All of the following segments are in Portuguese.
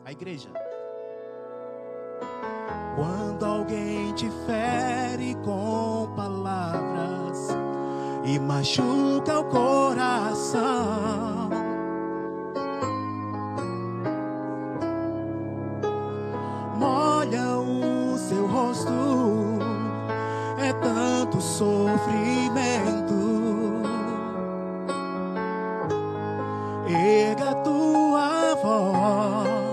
A igreja. Quando alguém te fere com palavras e machuca o coração, molha o seu rosto, é tanto sofrimento. Erga a tua voz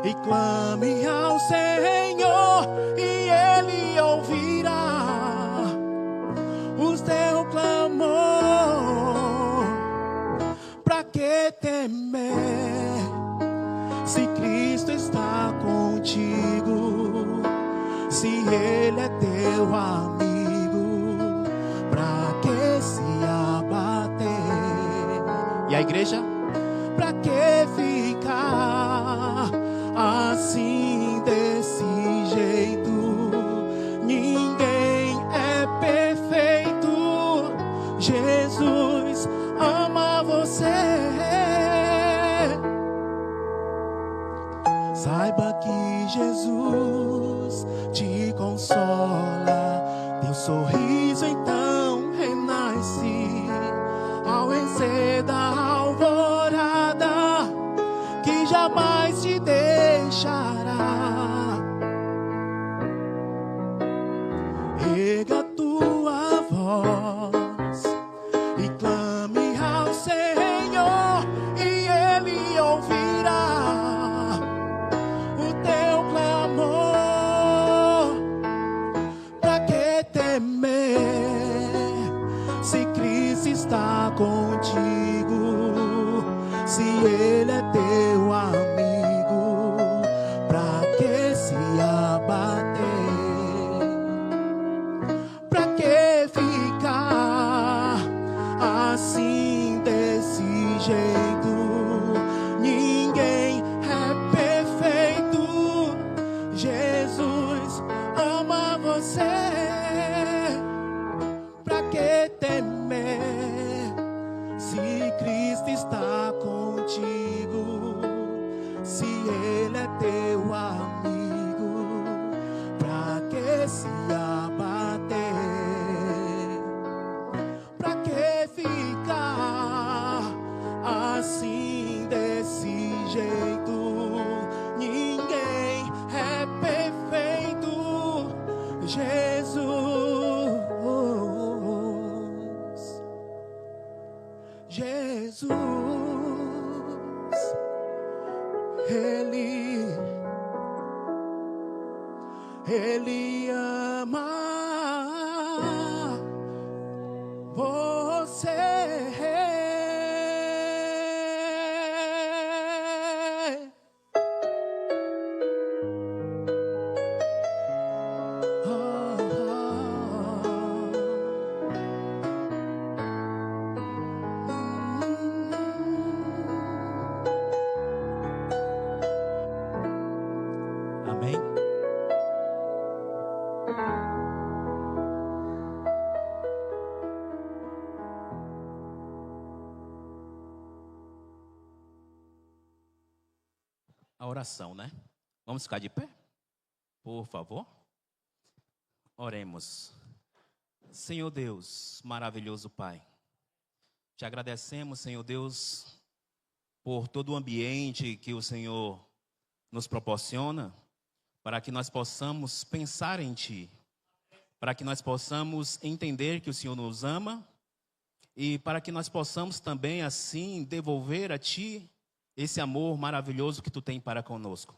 e clame ao Senhor, e Ele ouvirá o teu clamor. Pra que temer, se Cristo está contigo, se Ele é teu amigo? Pra que se abater? E a igreja? Pra que ficar assim desse jeito? Ninguém é perfeito. Jesus ama você. Saiba que Jesus te consola. Teu sorriso então renasce ao vencer da alvorada, que jamais te deixará. Erga a tua voz e clame ao Senhor, e Ele ouvirá o teu clamor. Pra que temer, se Cristo está contigo, se Ele é teu amigo? Pra que se abater? Pra que ficar assim desse jeito? Ninguém é perfeito. Jesus ama você. Pra que temer, se Cristo está contigo, se Ele é teu amigo? Pra que se abater? Pra que ficar assim desse jeito? Ninguém é perfeito. Jesus, Ele ama você. Amém? A oração, né? Vamos ficar de pé? Por favor. Oremos. Senhor Deus, maravilhoso Pai, te agradecemos, Senhor Deus, por todo o ambiente que o Senhor nos proporciona, para que nós possamos pensar em Ti, para que nós possamos entender que o Senhor nos ama e para que nós possamos também, assim, devolver a Ti esse amor maravilhoso que Tu tem para conosco.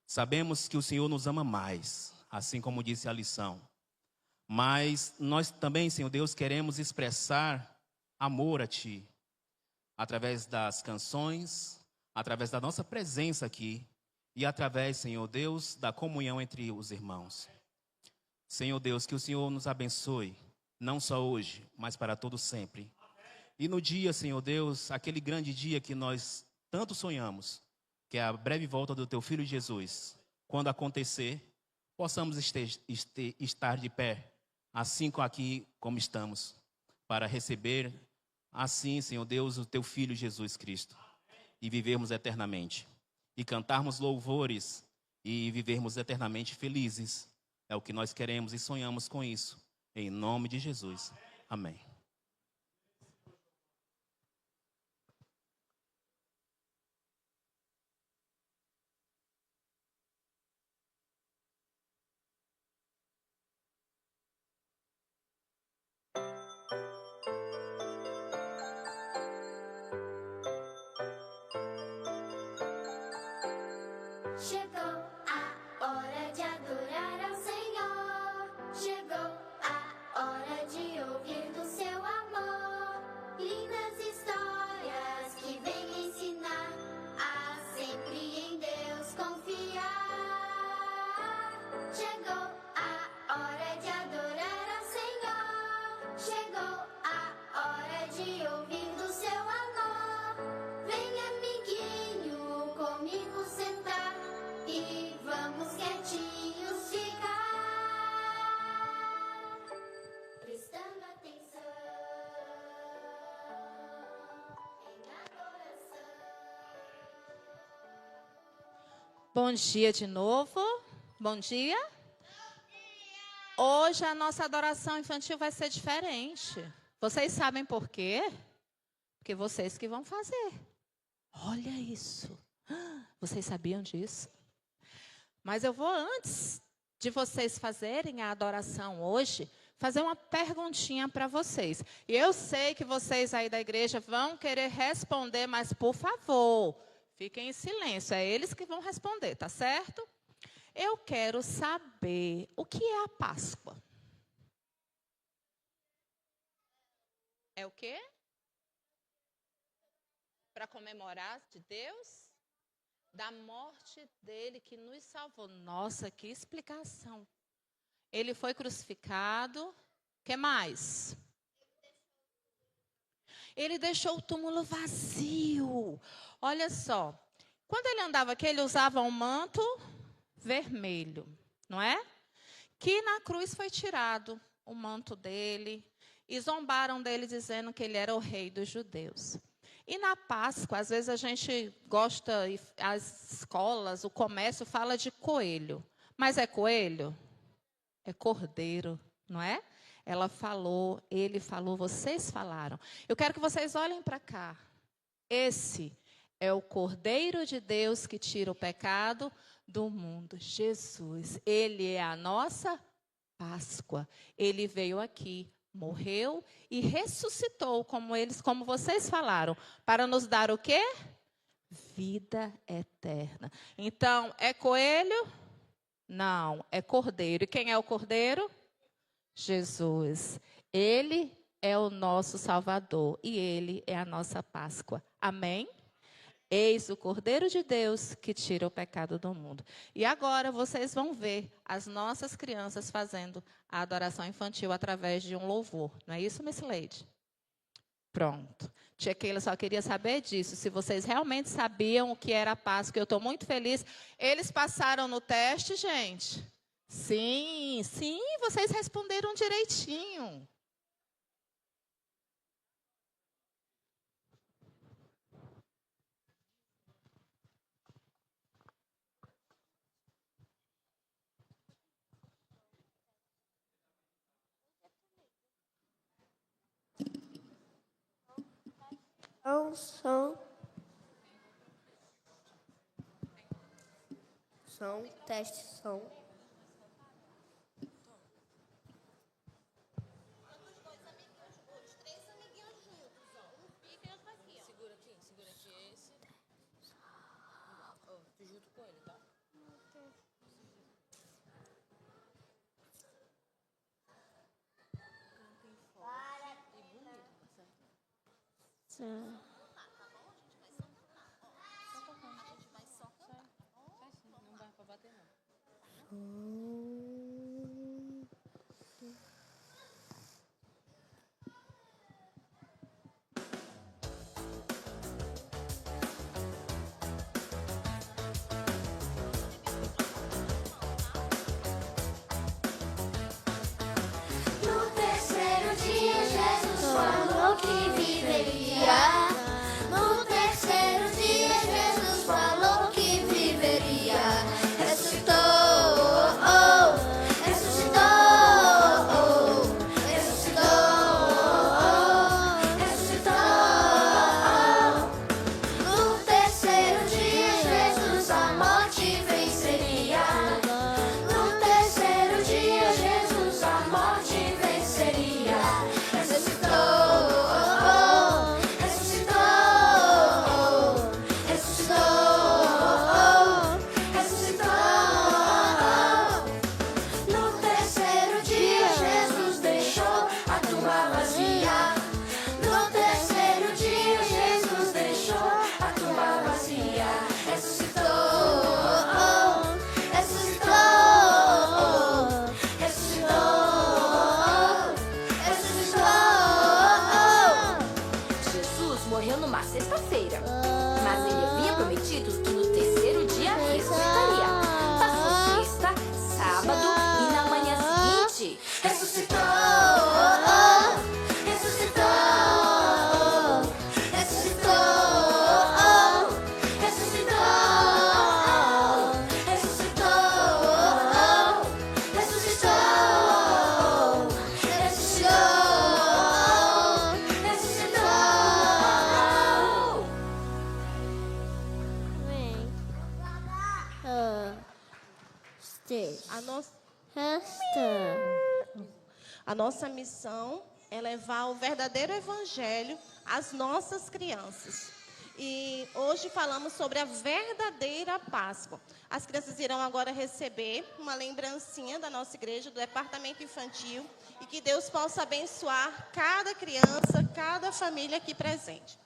Sabemos que o Senhor nos ama mais, assim como disse a lição. Mas nós também, Senhor Deus, queremos expressar amor a Ti, através das canções, através da nossa presença aqui e através, Senhor Deus, da comunhão entre os irmãos. Senhor Deus, que o Senhor nos abençoe, não só hoje, mas para todo sempre. E no dia, Senhor Deus, aquele grande dia que nós tanto sonhamos, que é a breve volta do Teu Filho Jesus, quando acontecer, possamos estar de pé, assim como estamos, para receber, assim, Senhor Deus, o Teu Filho Jesus Cristo, e vivermos eternamente. e cantarmos louvores e vivermos eternamente felizes. É o que nós queremos e sonhamos com isso. Em nome de Jesus. Amém. Chegou a hora de adorar ao Senhor. Chegou a hora de ouvir do seu amor. Lindas histórias que vêm ensinar a sempre em Deus confiar. Chegou a hora de adorar ao Senhor. Chegou a hora de ouvir do seu amor. Vem, amiguinho, comigo sentar. E vamos quietinhos ficar, prestando atenção em adoração. Bom dia de novo. Bom dia. Hoje a nossa adoração infantil vai ser diferente. Vocês sabem por quê? Porque vocês que vão fazer. Olha isso. Vocês sabiam disso? Mas eu vou, antes de vocês fazerem a adoração hoje, fazer uma perguntinha para vocês. E eu sei que vocês aí da igreja vão querer responder, mas, por favor, fiquem em silêncio. É eles que vão responder, tá certo? Eu quero saber o que é a Páscoa. É o quê? Para comemorar de Deus? Da morte dele que nos salvou. Nossa, que explicação. Ele foi crucificado. O que mais? Ele deixou o túmulo vazio. Olha só. Quando ele andava aqui, ele usava um manto vermelho, não é? Que na cruz foi tirado o manto dele. E zombaram dele dizendo que ele era o rei dos judeus. E na Páscoa, às vezes a gente gosta, as escolas, o comércio fala de coelho. Mas é coelho? É cordeiro, não é? Ela falou, ele falou, vocês falaram. Eu quero que vocês olhem para cá. Esse é o Cordeiro de Deus que tira o pecado do mundo. Jesus, ele é a nossa Páscoa. Ele veio aqui. Morreu e ressuscitou, como vocês falaram, para nos dar o quê? Vida eterna. Então, é coelho? Não, é cordeiro. E quem é o cordeiro? Jesus. Ele é o nosso Salvador e ele é a nossa Páscoa. Amém? Eis o Cordeiro de Deus que tira o pecado do mundo. E agora vocês vão ver as nossas crianças fazendo a adoração infantil através de um louvor. Não é isso, Miss Leide? Pronto. Tia Keila só queria saber disso. Se vocês realmente sabiam o que era a Páscoa, eu estou muito feliz. Eles passaram no teste, gente? Sim, vocês responderam direitinho. Som. No terceiro dia, Jesus falou que viveria. Três. A nossa missão é levar o verdadeiro evangelho às nossas crianças. E hoje falamos sobre a verdadeira Páscoa. As crianças irão agora receber uma lembrancinha da nossa igreja, do departamento infantil, e que Deus possa abençoar cada criança, cada família aqui presente.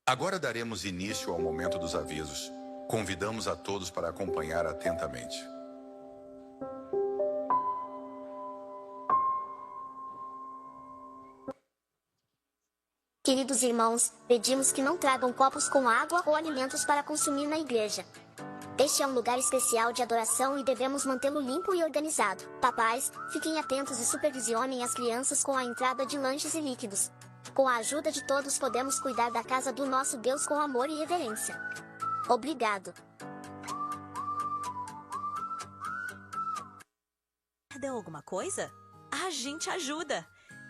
Agora daremos início ao momento dos avisos. Convidamos a todos para acompanhar atentamente. Queridos irmãos, pedimos que não tragam copos com água ou alimentos para consumir na igreja. Este é um lugar especial de adoração e devemos mantê-lo limpo e organizado. Papais, fiquem atentos e supervisionem as crianças com a entrada de lanches e líquidos. Com a ajuda de todos podemos cuidar da casa do nosso Deus com amor e reverência. Obrigado. Perdeu alguma coisa? A gente ajuda!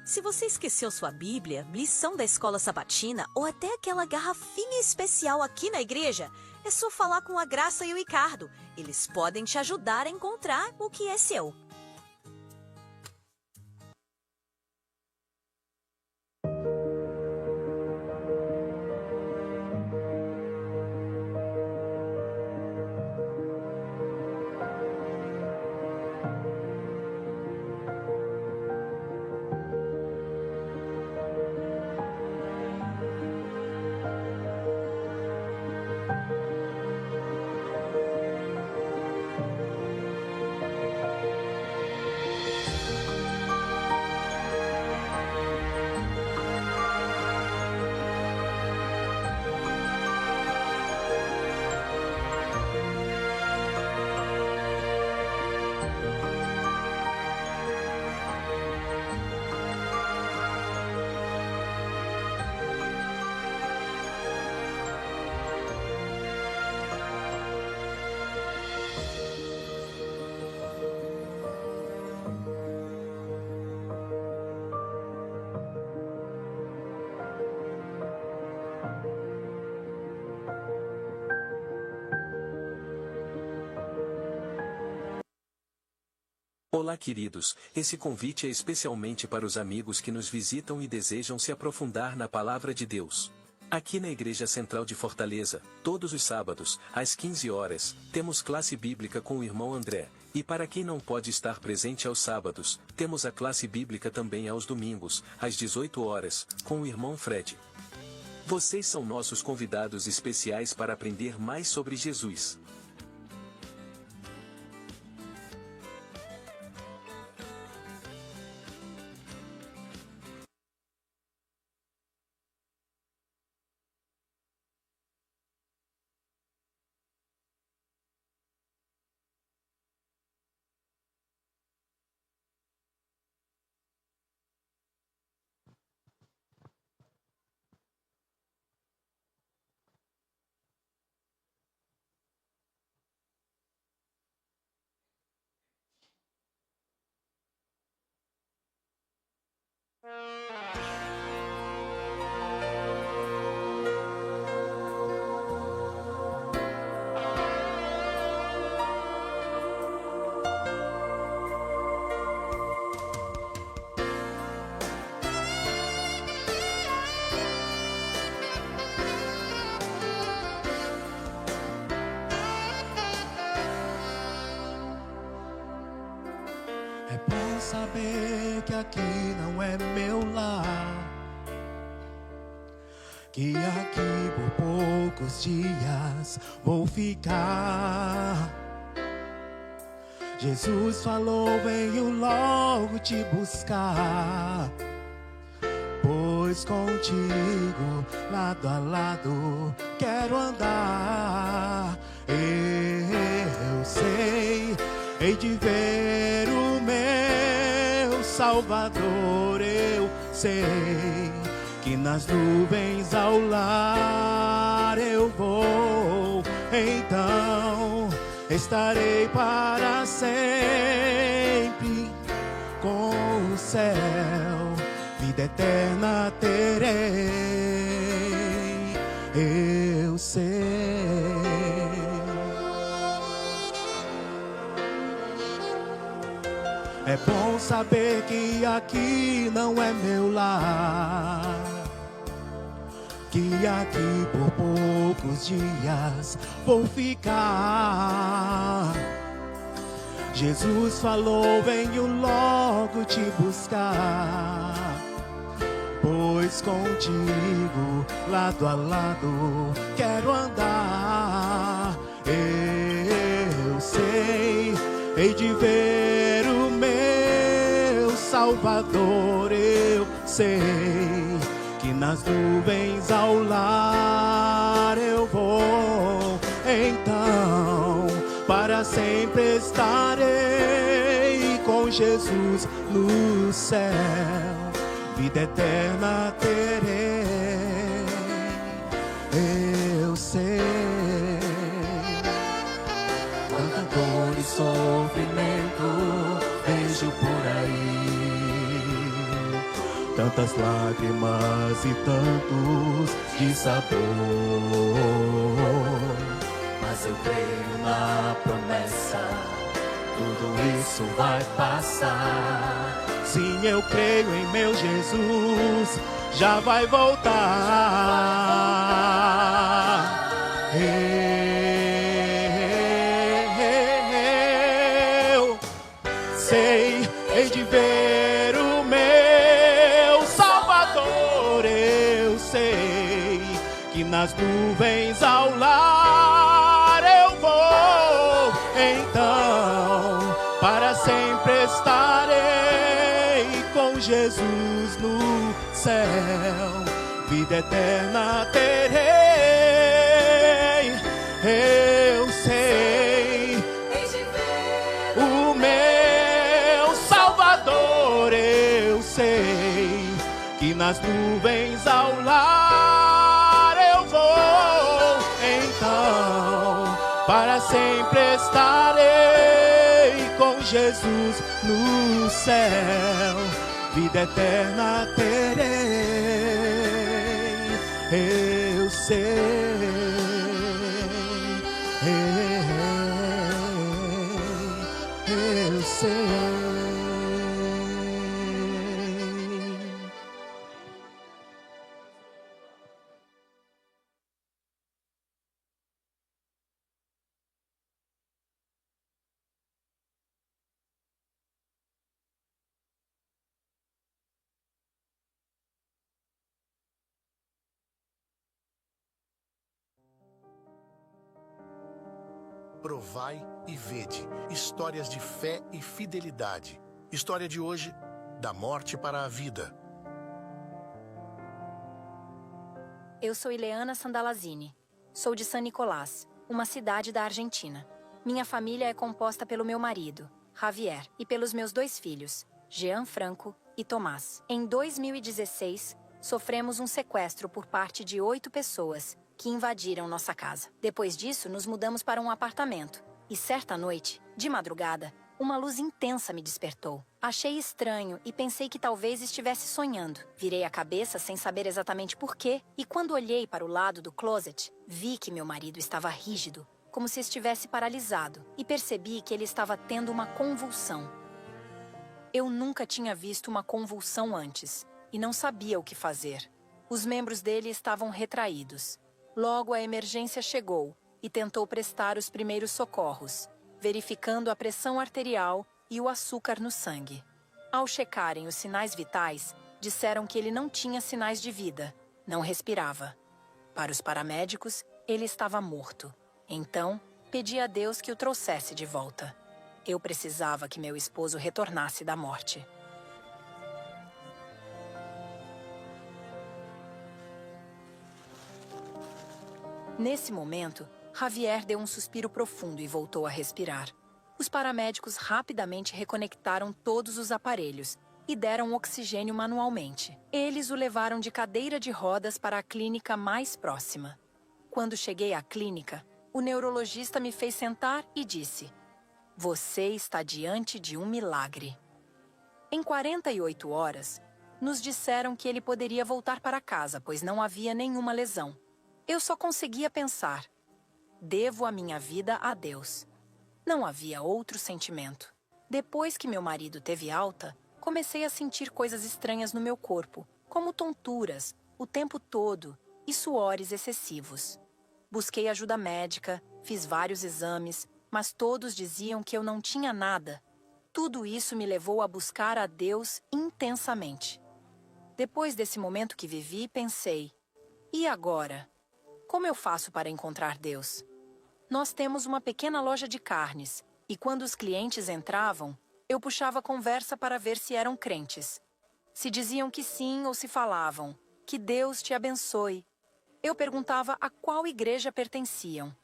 Se você esqueceu sua Bíblia, lição da escola sabatina ou até aquela garrafinha especial aqui na igreja, é só falar com a Graça e o Ricardo. Eles podem te ajudar a encontrar o que é seu. Olá, queridos. Esse convite é especialmente para os amigos que nos visitam e desejam se aprofundar na Palavra de Deus. Aqui na Igreja Central de Fortaleza, todos os sábados, às 15 horas, temos classe bíblica com o irmão André. E para quem não pode estar presente aos sábados, temos a classe bíblica também aos domingos, às 18 horas, com o irmão Fred. Vocês são nossos convidados especiais para aprender mais sobre Jesus. É bom saber que aqui não é meu lar, que aqui por poucos dias vou ficar. Jesus falou, venho logo te buscar, pois contigo, lado a lado, quero andar. Eu sei, hei de ver o meu Salvador. Eu sei que nas nuvens ao lar eu vou. Então estarei para sempre com o céu, vida eterna terei, eu sei. É bom saber que aqui não é meu lar, que aqui por poucos dias vou ficar. Jesus falou, venho logo te buscar, pois contigo, lado a lado, quero andar. Eu sei, hei de ver o meu Salvador. Eu sei que nas nuvens ao lar eu vou. Então para sempre estarei com Jesus no céu, vida eterna terei, eu sei. Quanta dor e sofrimento vejo por aí, tantas lágrimas e tantos dissabor, mas eu creio na promessa, tudo isso vai passar. Sim, eu creio em meu Jesus, já vai voltar. Eu sei, hei de ver o meu Salvador. Eu sei que nas nuvens ao lar eu vou. Então para sempre estarei com Jesus no céu, vida eterna terei. Eu sei, o meu Salvador. Eu sei que nas nuvens ao lar eu vou. Então para sempre estarei com Jesus no céu, vida eterna terei. Eu sei, eu sei. Provai e vede, histórias de fé e fidelidade. História de hoje, da morte para a vida. Eu sou Ileana Sandalazini. Sou de San Nicolás, uma cidade da Argentina. Minha família é composta pelo meu marido, Javier, e pelos meus 2 filhos, Jean Franco e Tomás. Em 2016, sofremos um sequestro por parte de 8 pessoas que invadiram nossa casa. Depois disso, nos mudamos para um apartamento. E certa noite, de madrugada, uma luz intensa me despertou. Achei estranho e pensei que talvez estivesse sonhando. Virei a cabeça sem saber exatamente por quê, e quando olhei para o lado do closet, vi que meu marido estava rígido, como se estivesse paralisado, e percebi que ele estava tendo uma convulsão. Eu nunca tinha visto uma convulsão antes, e não sabia o que fazer. Os membros dele estavam retraídos. Logo, a emergência chegou e tentou prestar os primeiros socorros, verificando a pressão arterial e o açúcar no sangue. Ao checarem os sinais vitais, disseram que ele não tinha sinais de vida, não respirava. Para os paramédicos, ele estava morto. Então, pedi a Deus que o trouxesse de volta. Eu precisava que meu esposo retornasse da morte. Nesse momento, Javier deu um suspiro profundo e voltou a respirar. Os paramédicos rapidamente reconectaram todos os aparelhos e deram oxigênio manualmente. Eles o levaram de cadeira de rodas para a clínica mais próxima. Quando cheguei à clínica, o neurologista me fez sentar e disse: "Você está diante de um milagre." Em 48 horas, nos disseram que ele poderia voltar para casa, pois não havia nenhuma lesão. Eu só conseguia pensar: devo a minha vida a Deus. Não havia outro sentimento. Depois que meu marido teve alta, comecei a sentir coisas estranhas no meu corpo, como tonturas, o tempo todo, e suores excessivos. Busquei ajuda médica, fiz vários exames, mas todos diziam que eu não tinha nada. Tudo isso me levou a buscar a Deus intensamente. Depois desse momento que vivi, pensei: e agora? Como eu faço para encontrar Deus? Nós temos uma pequena loja de carnes, e quando os clientes entravam, eu puxava conversa para ver se eram crentes. Se diziam que sim ou se falavam: "Que Deus te abençoe." Eu perguntava a qual igreja pertenciam,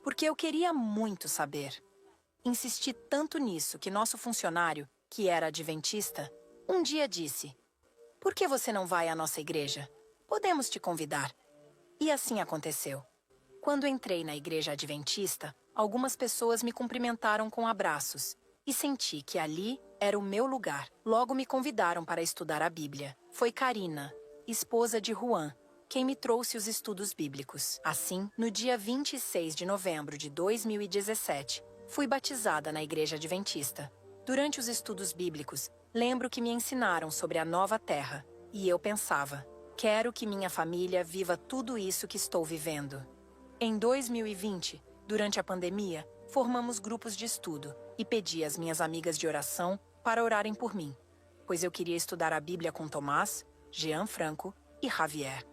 porque eu queria muito saber. Insisti tanto nisso que nosso funcionário, que era adventista, um dia disse: "Por que você não vai à nossa igreja? Podemos te convidar." E assim aconteceu. Quando entrei na igreja adventista, algumas pessoas me cumprimentaram com abraços e senti que ali era o meu lugar. Logo me convidaram para estudar a Bíblia. Foi Karina, esposa de Juan, quem me trouxe os estudos bíblicos. Assim, no dia 26 de novembro de 2017, fui batizada na igreja adventista. Durante os estudos bíblicos, lembro que me ensinaram sobre a nova terra, e eu pensava: quero que minha família viva tudo isso que estou vivendo. Em 2020, durante a pandemia, formamos grupos de estudo e pedi às minhas amigas de oração para orarem por mim, pois eu queria estudar a Bíblia com Tomás, Jean Franco e Javier.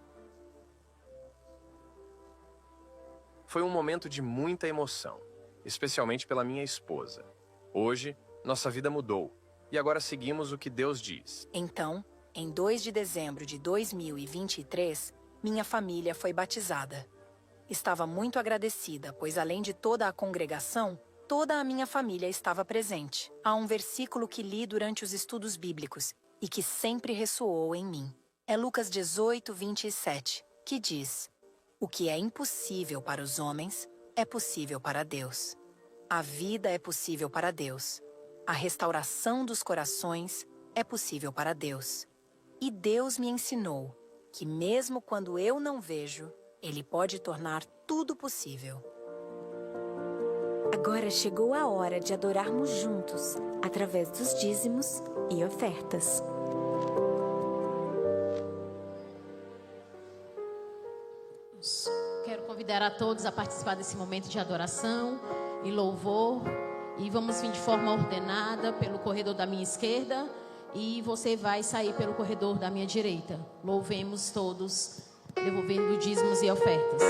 Foi um momento de muita emoção, especialmente pela minha esposa. Hoje, nossa vida mudou e agora seguimos o que Deus diz. Então, em 2 de dezembro de 2023, minha família foi batizada. Estava muito agradecida, pois além de toda a congregação, toda a minha família estava presente. Há um versículo que li durante os estudos bíblicos e que sempre ressoou em mim. É Lucas 18, 27, que diz: "O que é impossível para os homens é possível para Deus." A vida é possível para Deus. A restauração dos corações é possível para Deus. E Deus me ensinou que mesmo quando eu não vejo, Ele pode tornar tudo possível. Agora chegou a hora de adorarmos juntos, através dos dízimos e ofertas. Quero convidar a todos a participar desse momento de adoração e louvor. E vamos vir de forma ordenada pelo corredor da minha esquerda e você vai sair pelo corredor da minha direita. Louvemos todos, devolvendo dízimos e ofertas.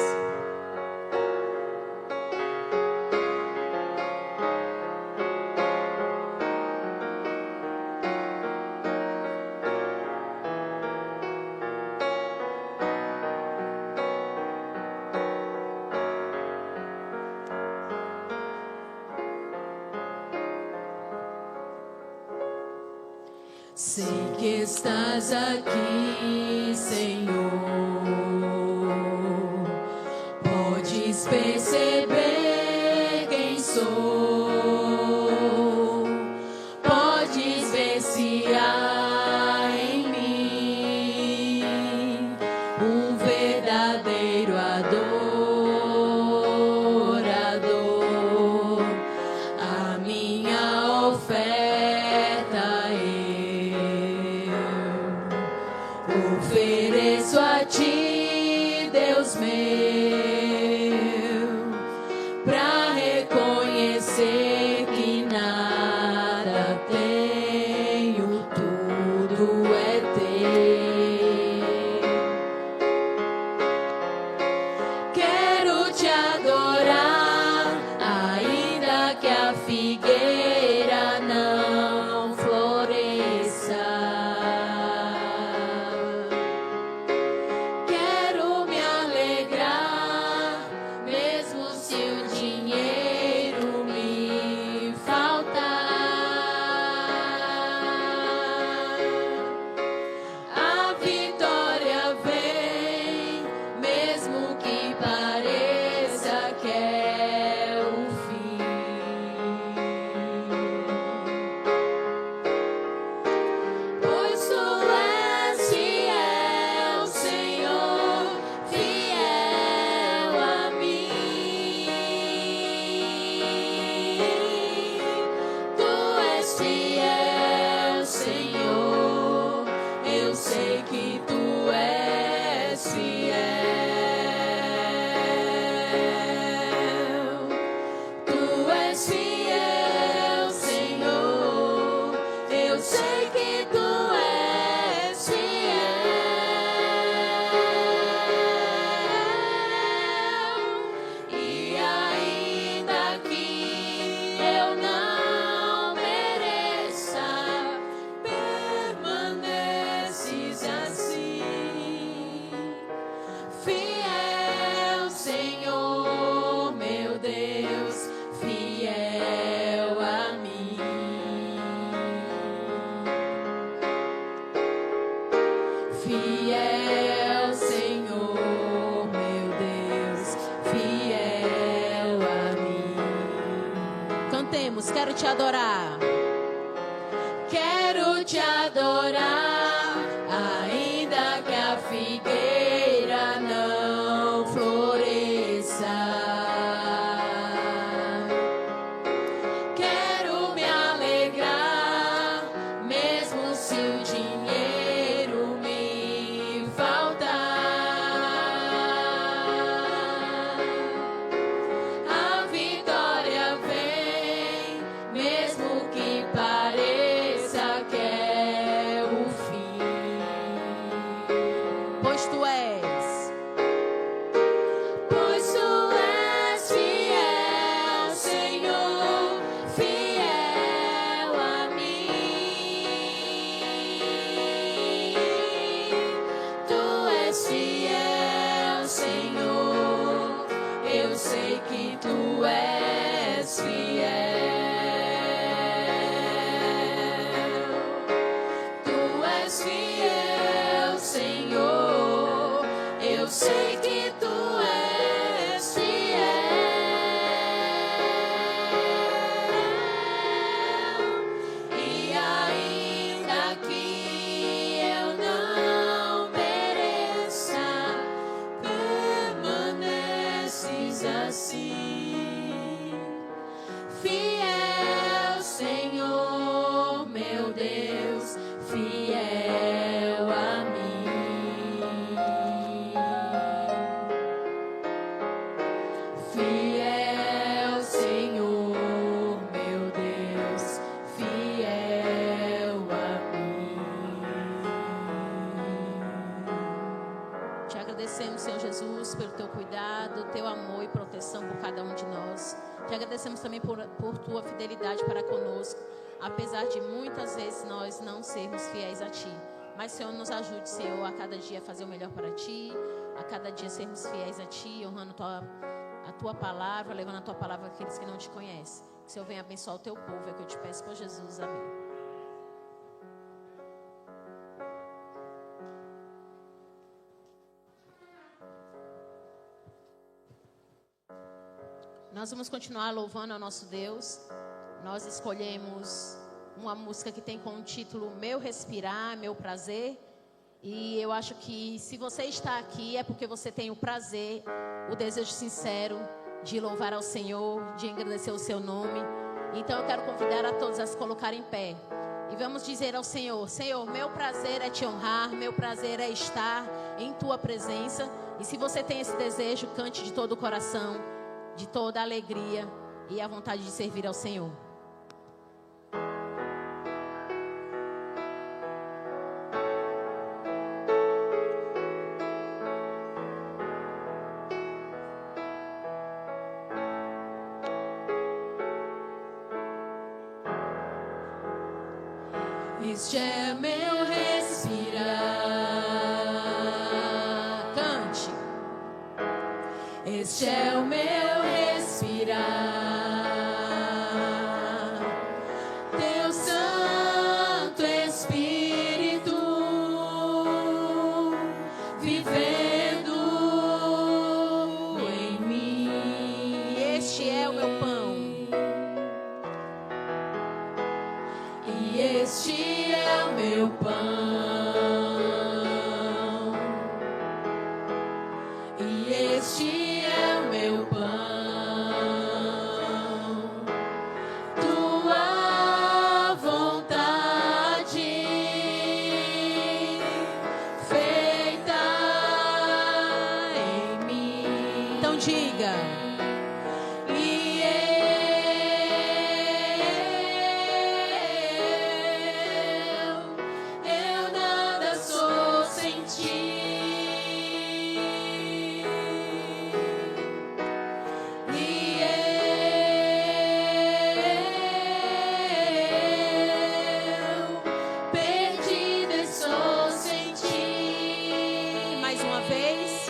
Sei que estás aqui, Senhor. Podes perceber quem sou. Podes ver se há em mim um verdadeiro adorador. A minha oferta ofereço a ti. te adorar. Quero te adorar, ainda que a figueira não floresça. Quero me alegrar, mesmo se o dinheiro me faltar. A vitória vem, mesmo que pareça que é o fim. Pois tu és. Pois tu és fiel, Senhor, fiel a mim. Tu és fiel, Senhor, eu sei que tu és fiel. Tu és fiel, Senhor, eu sei que tu és fiel. E ainda que eu não mereça, permaneces assim. Fiel, Senhor, meu Deus, fiel a mim. Fiel, Senhor, meu Deus, fiel a mim. Te agradecemos, Senhor Jesus, pelo teu cuidado, teu amor e proteção por cada um de nós. Te agradecemos também por tua fidelidade para conosco, apesar de muitas vezes nós não sermos fiéis a ti. Mas, Senhor, nos ajude, Senhor, a cada dia fazer o melhor para ti, a cada dia sermos fiéis a ti, honrando a tua palavra, levando a tua palavra àqueles que não te conhecem. Que o Senhor venha abençoar o teu povo, é o que eu te peço por Jesus. Amém. Nós vamos continuar louvando ao nosso Deus. Nós escolhemos uma música que tem como título Meu Respirar, Meu Prazer. E eu acho que se você está aqui é porque você tem o prazer, o desejo sincero de louvar ao Senhor, de engrandecer o seu nome. Então eu quero convidar a todos a se colocarem em pé. E vamos dizer ao Senhor: Senhor, meu prazer é te honrar, meu prazer é estar em tua presença. E se você tem esse desejo, cante de todo o coração, de toda a alegria e a vontade de servir ao Senhor. Este é meu respirar. Cante. Este é o meu respirar. Teu Santo Espírito vivendo em mim. Este é o meu pão. E este é o meu pão. E este é o meu pão. Tua vontade feita em mim. Então diga. Eu nada sou sem ti. Perdida sou sem ti. Mais uma vez.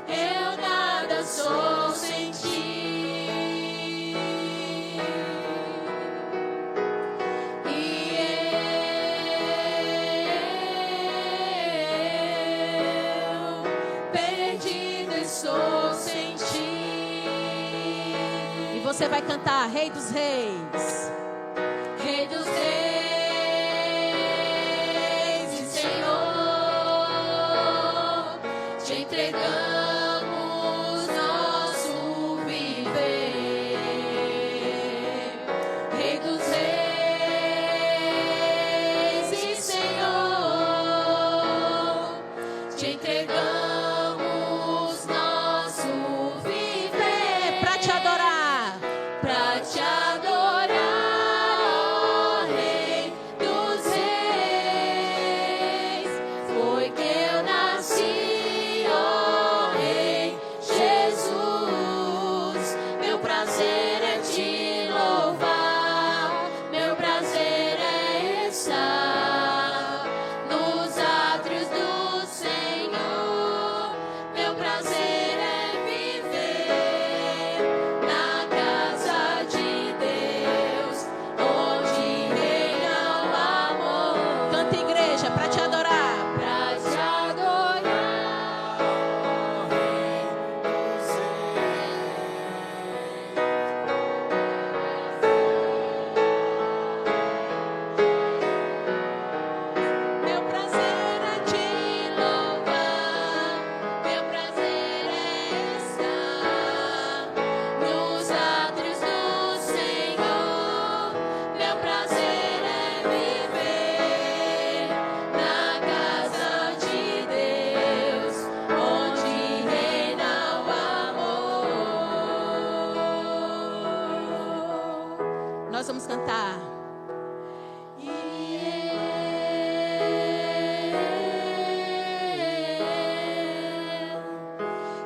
Eu nada sou sem ti. estou sem ti. E você vai cantar Rei dos Reis. Rei dos Reis e Senhor, te entregamos nosso viver. Rei dos Reis e Senhor, te entregamos nosso viver para te adorar, para te adorar, ó Rei dos Reis. Foi que eu nasci, ó Rei Jesus. Meu prazer é te louvar, meu prazer é estar nos átrios do Senhor. Meu prazer é viver na casa de Deus, onde reina o amor. Canta, igreja, para te adorar, para te adorar, ó Rei dos Meu prazer é te louvar, meu prazer é estar nos átrios do Senhor. Meu prazer é viver na casa de Deus, onde reina o amor. Nós vamos cantar.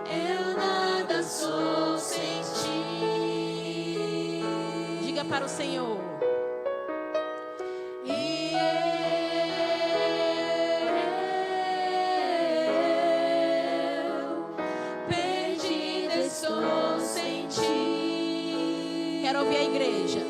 Eu nada sou sem ti. Diga para o Senhor. Perdida estou sem ti. Quero ouvir a igreja.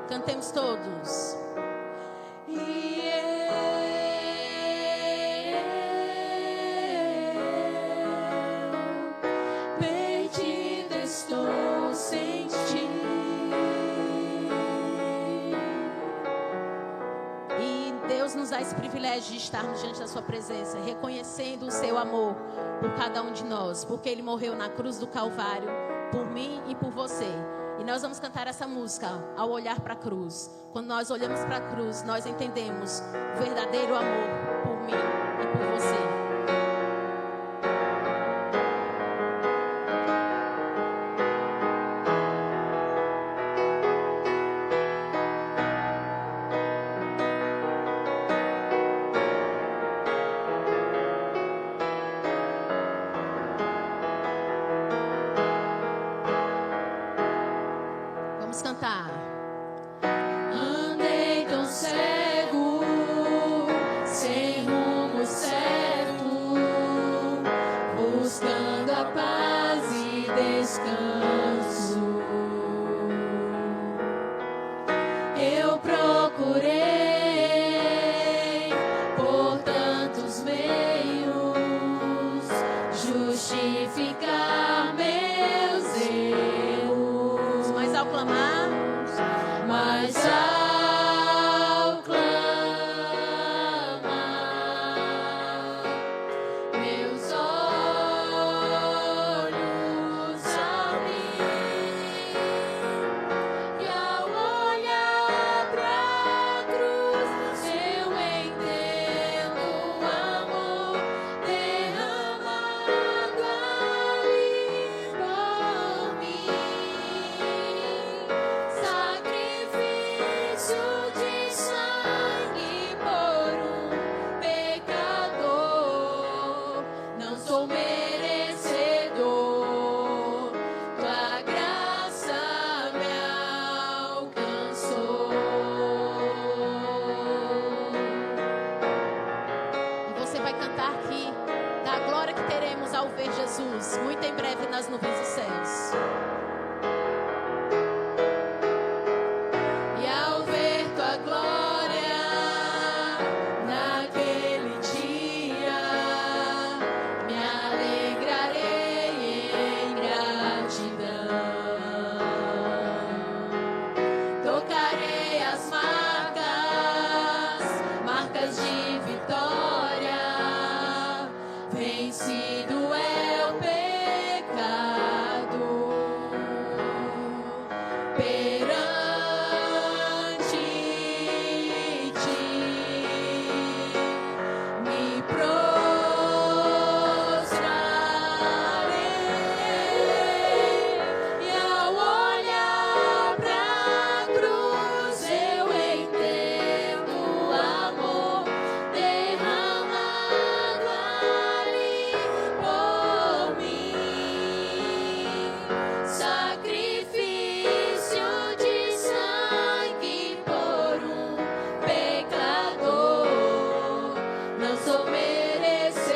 Cantemos todos. Perdida estou sem ti. E Deus nos dá esse privilégio de estarmos diante da sua presença, reconhecendo o seu amor por cada um de nós, porque Ele morreu na cruz do Calvário por mim e por você. E nós vamos cantar essa música ao olhar para a cruz. Quando nós olhamos para a cruz, nós entendemos o verdadeiro amor por mim e por você. Vamos cantar. Andei tão cego, sem rumo certo, buscando a paz e descanso. Eu procurei por tantos meios justificar meus erros, mas ao clamar, meus olhos abriram. muito em breve nas nuvens dos céus. E ao ver tua glória naquele dia, me alegrarei em gratidão. Tocarei as marcas de vitória. Vencido é o pecado. Perante ti me prostrarei, e ao olhar pra cruz eu entendo o amor derramado ali por mim. Sacrifício de sangue por um pecador. Não sou merecedor,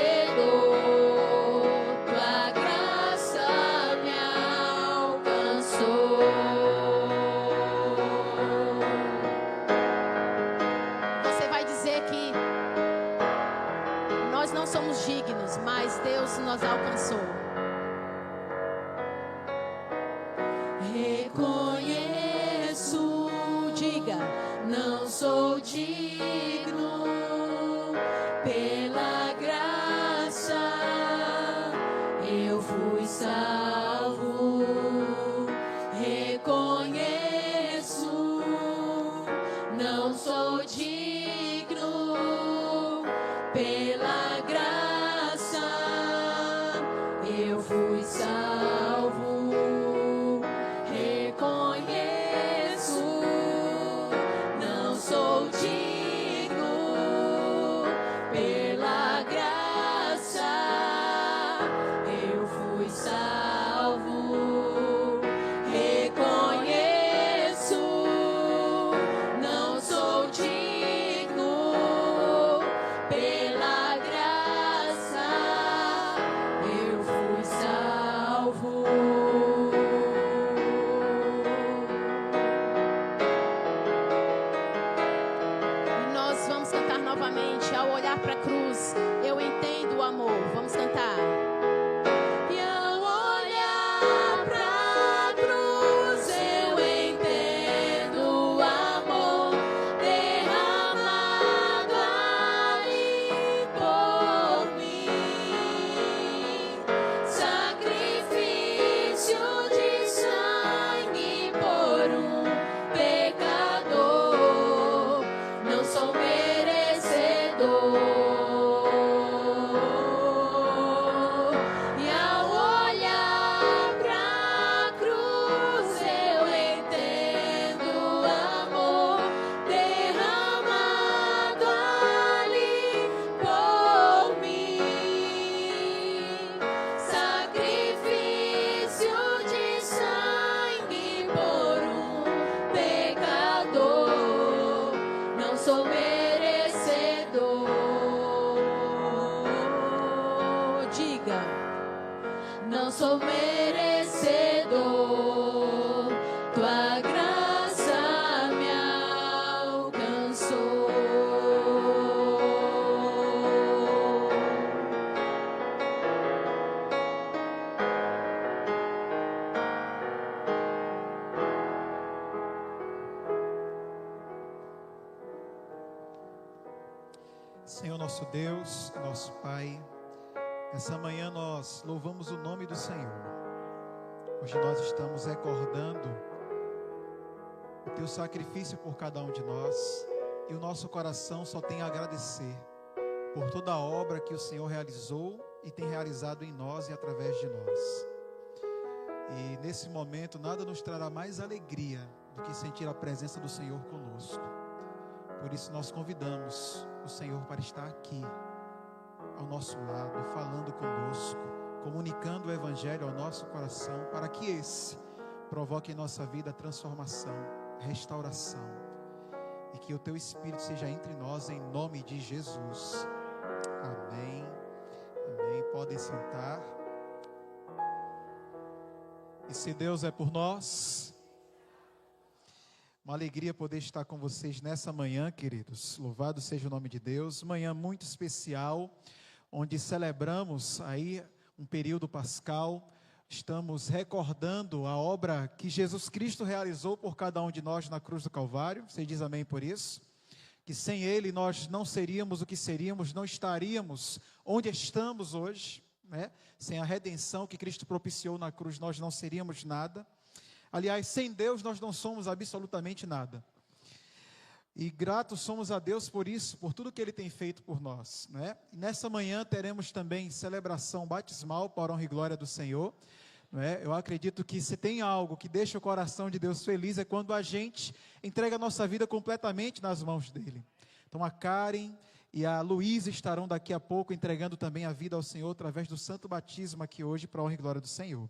tua graça me alcançou. Você vai dizer que nós não somos dignos, mas Deus nos alcançou. Reconheço, diga, não sou digno, pela graça eu fui salvo. Reconheço, não sou digno, pela graça eu fui salvo. Reconheço, não sou digno, pela graça eu fui salvo. Reconheço, não sou digno, pela graça eu fui salvo. E nós vamos cantar novamente. Ao olhar para a cruz, eu entendo o amor. Vamos cantar. E ao olhar pra cruz eu entendo o amor derramado ali por mim. Sacrifício de sangue por um pecador. Não sou merecedor. E ao olhar pra cruz eu entendo o amor derramado ali por mim. Sacrifício de sangue por um pecador. Não sou merecedor. Diga, não sou merecedor, tua graça me alcançou. Senhor nosso Deus, nosso Pai, essa manhã nós louvamos o nome do Senhor. Hoje nós estamos recordando o Teu sacrifício por cada um de nós, e o nosso coração só tem a agradecer por toda a obra que o Senhor realizou e tem realizado em nós e através de nós. E nesse momento nada nos trará mais alegria do que sentir a presença do Senhor conosco. Por isso nós convidamos o Senhor para estar aqui ao nosso lado, falando conosco, comunicando o Evangelho ao nosso coração, para que esse provoque em nossa vida transformação, restauração, e que o Teu Espírito seja entre nós, em nome de Jesus. Amém. Amém. Podem sentar. E se Deus é por nós, uma alegria poder estar com vocês nessa manhã, queridos. Louvado seja o nome de Deus. Manhã muito especial, onde celebramos aí um período pascal. Estamos recordando a obra que Jesus Cristo realizou por cada um de nós na cruz do Calvário. Você diz amém por isso? Que sem Ele nós não seríamos o que seríamos, não estaríamos onde estamos hoje, né? Sem a redenção que Cristo propiciou na cruz, nós não seríamos nada. Aliás, sem Deus nós não somos absolutamente nada. E gratos somos a Deus por isso, por tudo que Ele tem feito por nós, né? E nessa manhã teremos também celebração batismal para a honra e glória do Senhor, né? Eu acredito que se tem algo que deixa o coração de Deus feliz é quando a gente entrega a nossa vida completamente nas mãos dEle. Então a Karen e a Luísa estarão daqui a pouco entregando também a vida ao Senhor através do santo batismo aqui hoje para a honra e glória do Senhor.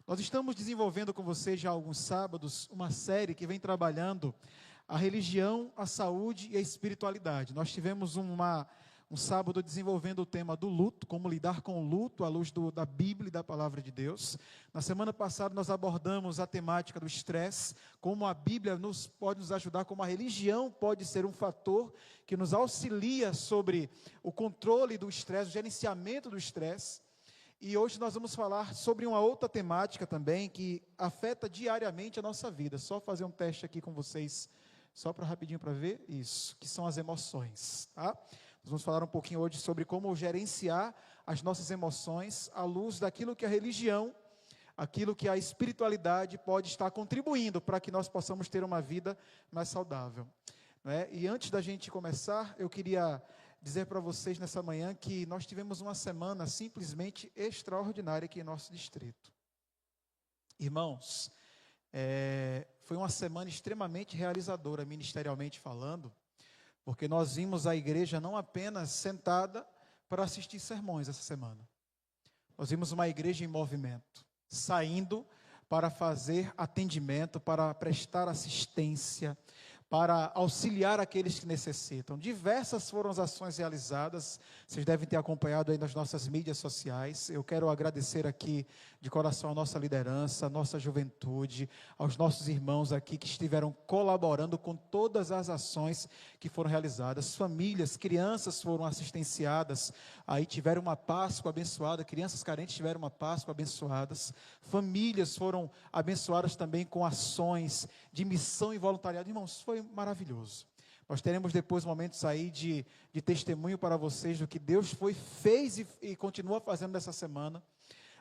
Nós estamos desenvolvendo com vocês já há alguns sábados uma série que vem trabalhando a religião, a saúde e a espiritualidade. Nós tivemos um sábado desenvolvendo o tema do luto, como lidar com o luto à luz da Bíblia e da Palavra de Deus. Na semana passada nós abordamos a temática do estresse, como a Bíblia pode nos ajudar, como a religião pode ser um fator que nos auxilia sobre o controle do estresse, o gerenciamento do estresse. E hoje nós vamos falar sobre uma outra temática também que afeta diariamente a nossa vida. Só fazer um teste aqui com vocês, só para rapidinho para ver isso, que são as emoções, tá? Nós vamos falar um pouquinho hoje sobre como gerenciar as nossas emoções à luz daquilo que a religião, aquilo que a espiritualidade pode estar contribuindo para que nós possamos ter uma vida mais saudável, né? E antes da gente começar, eu queria dizer para vocês nessa manhã que nós tivemos uma semana simplesmente extraordinária aqui em nosso distrito. Irmãos, foi uma semana extremamente realizadora, ministerialmente falando, porque nós vimos a igreja não apenas sentada para assistir sermões essa semana. Nós vimos uma igreja em movimento, saindo para fazer atendimento, para prestar assistência, para auxiliar aqueles que necessitam. Diversas foram as ações realizadas, vocês devem ter acompanhado aí nas nossas mídias sociais. Eu quero agradecer aqui de coração a nossa liderança, a nossa juventude, aos nossos irmãos aqui que estiveram colaborando com todas as ações que foram realizadas. Famílias, crianças foram assistenciadas, aí tiveram uma Páscoa abençoada, crianças carentes tiveram uma Páscoa abençoadas, famílias foram abençoadas também com ações de missão e voluntariado. Irmãos, foi maravilhoso. Nós teremos depois momentos aí de testemunho para vocês do que Deus fez e continua fazendo nessa semana.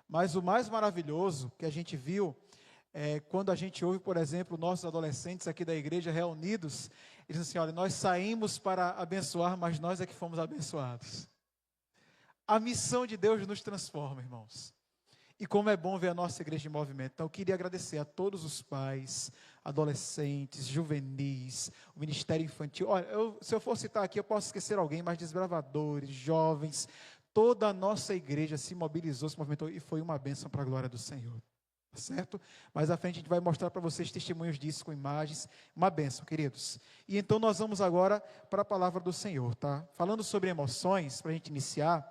Mas o mais maravilhoso que a gente viu é quando a gente ouve, por exemplo, nossos adolescentes aqui da igreja reunidos, eles dizem assim: olha, nós saímos para abençoar, mas nós é que fomos abençoados. A missão de Deus nos transforma, irmãos. E como é bom ver a nossa igreja em movimento. Então eu queria agradecer a todos os pais, adolescentes, juvenis, o Ministério Infantil. Olha, se eu for citar aqui, eu posso esquecer alguém, mas desbravadores, jovens, toda a nossa igreja se mobilizou, se movimentou e foi uma bênção para a glória do Senhor. Tá certo? Mais à frente a gente vai mostrar para vocês testemunhos disso com imagens. Uma bênção, queridos. E então nós vamos agora para a palavra do Senhor, tá? Falando sobre emoções, para a gente iniciar,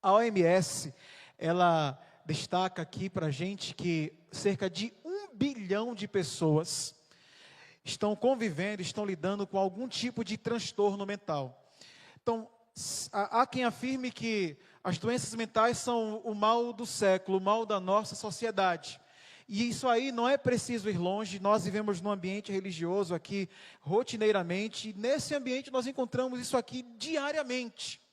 a OMS, ela destaca aqui para a gente que cerca de 1 bilhão de pessoas estão convivendo, estão lidando com algum tipo de transtorno mental. Então, há quem afirme que as doenças mentais são o mal do século, o mal da nossa sociedade. E isso aí não é preciso ir longe, nós vivemos num ambiente religioso aqui, rotineiramente, e nesse ambiente nós encontramos isso aqui diariamente.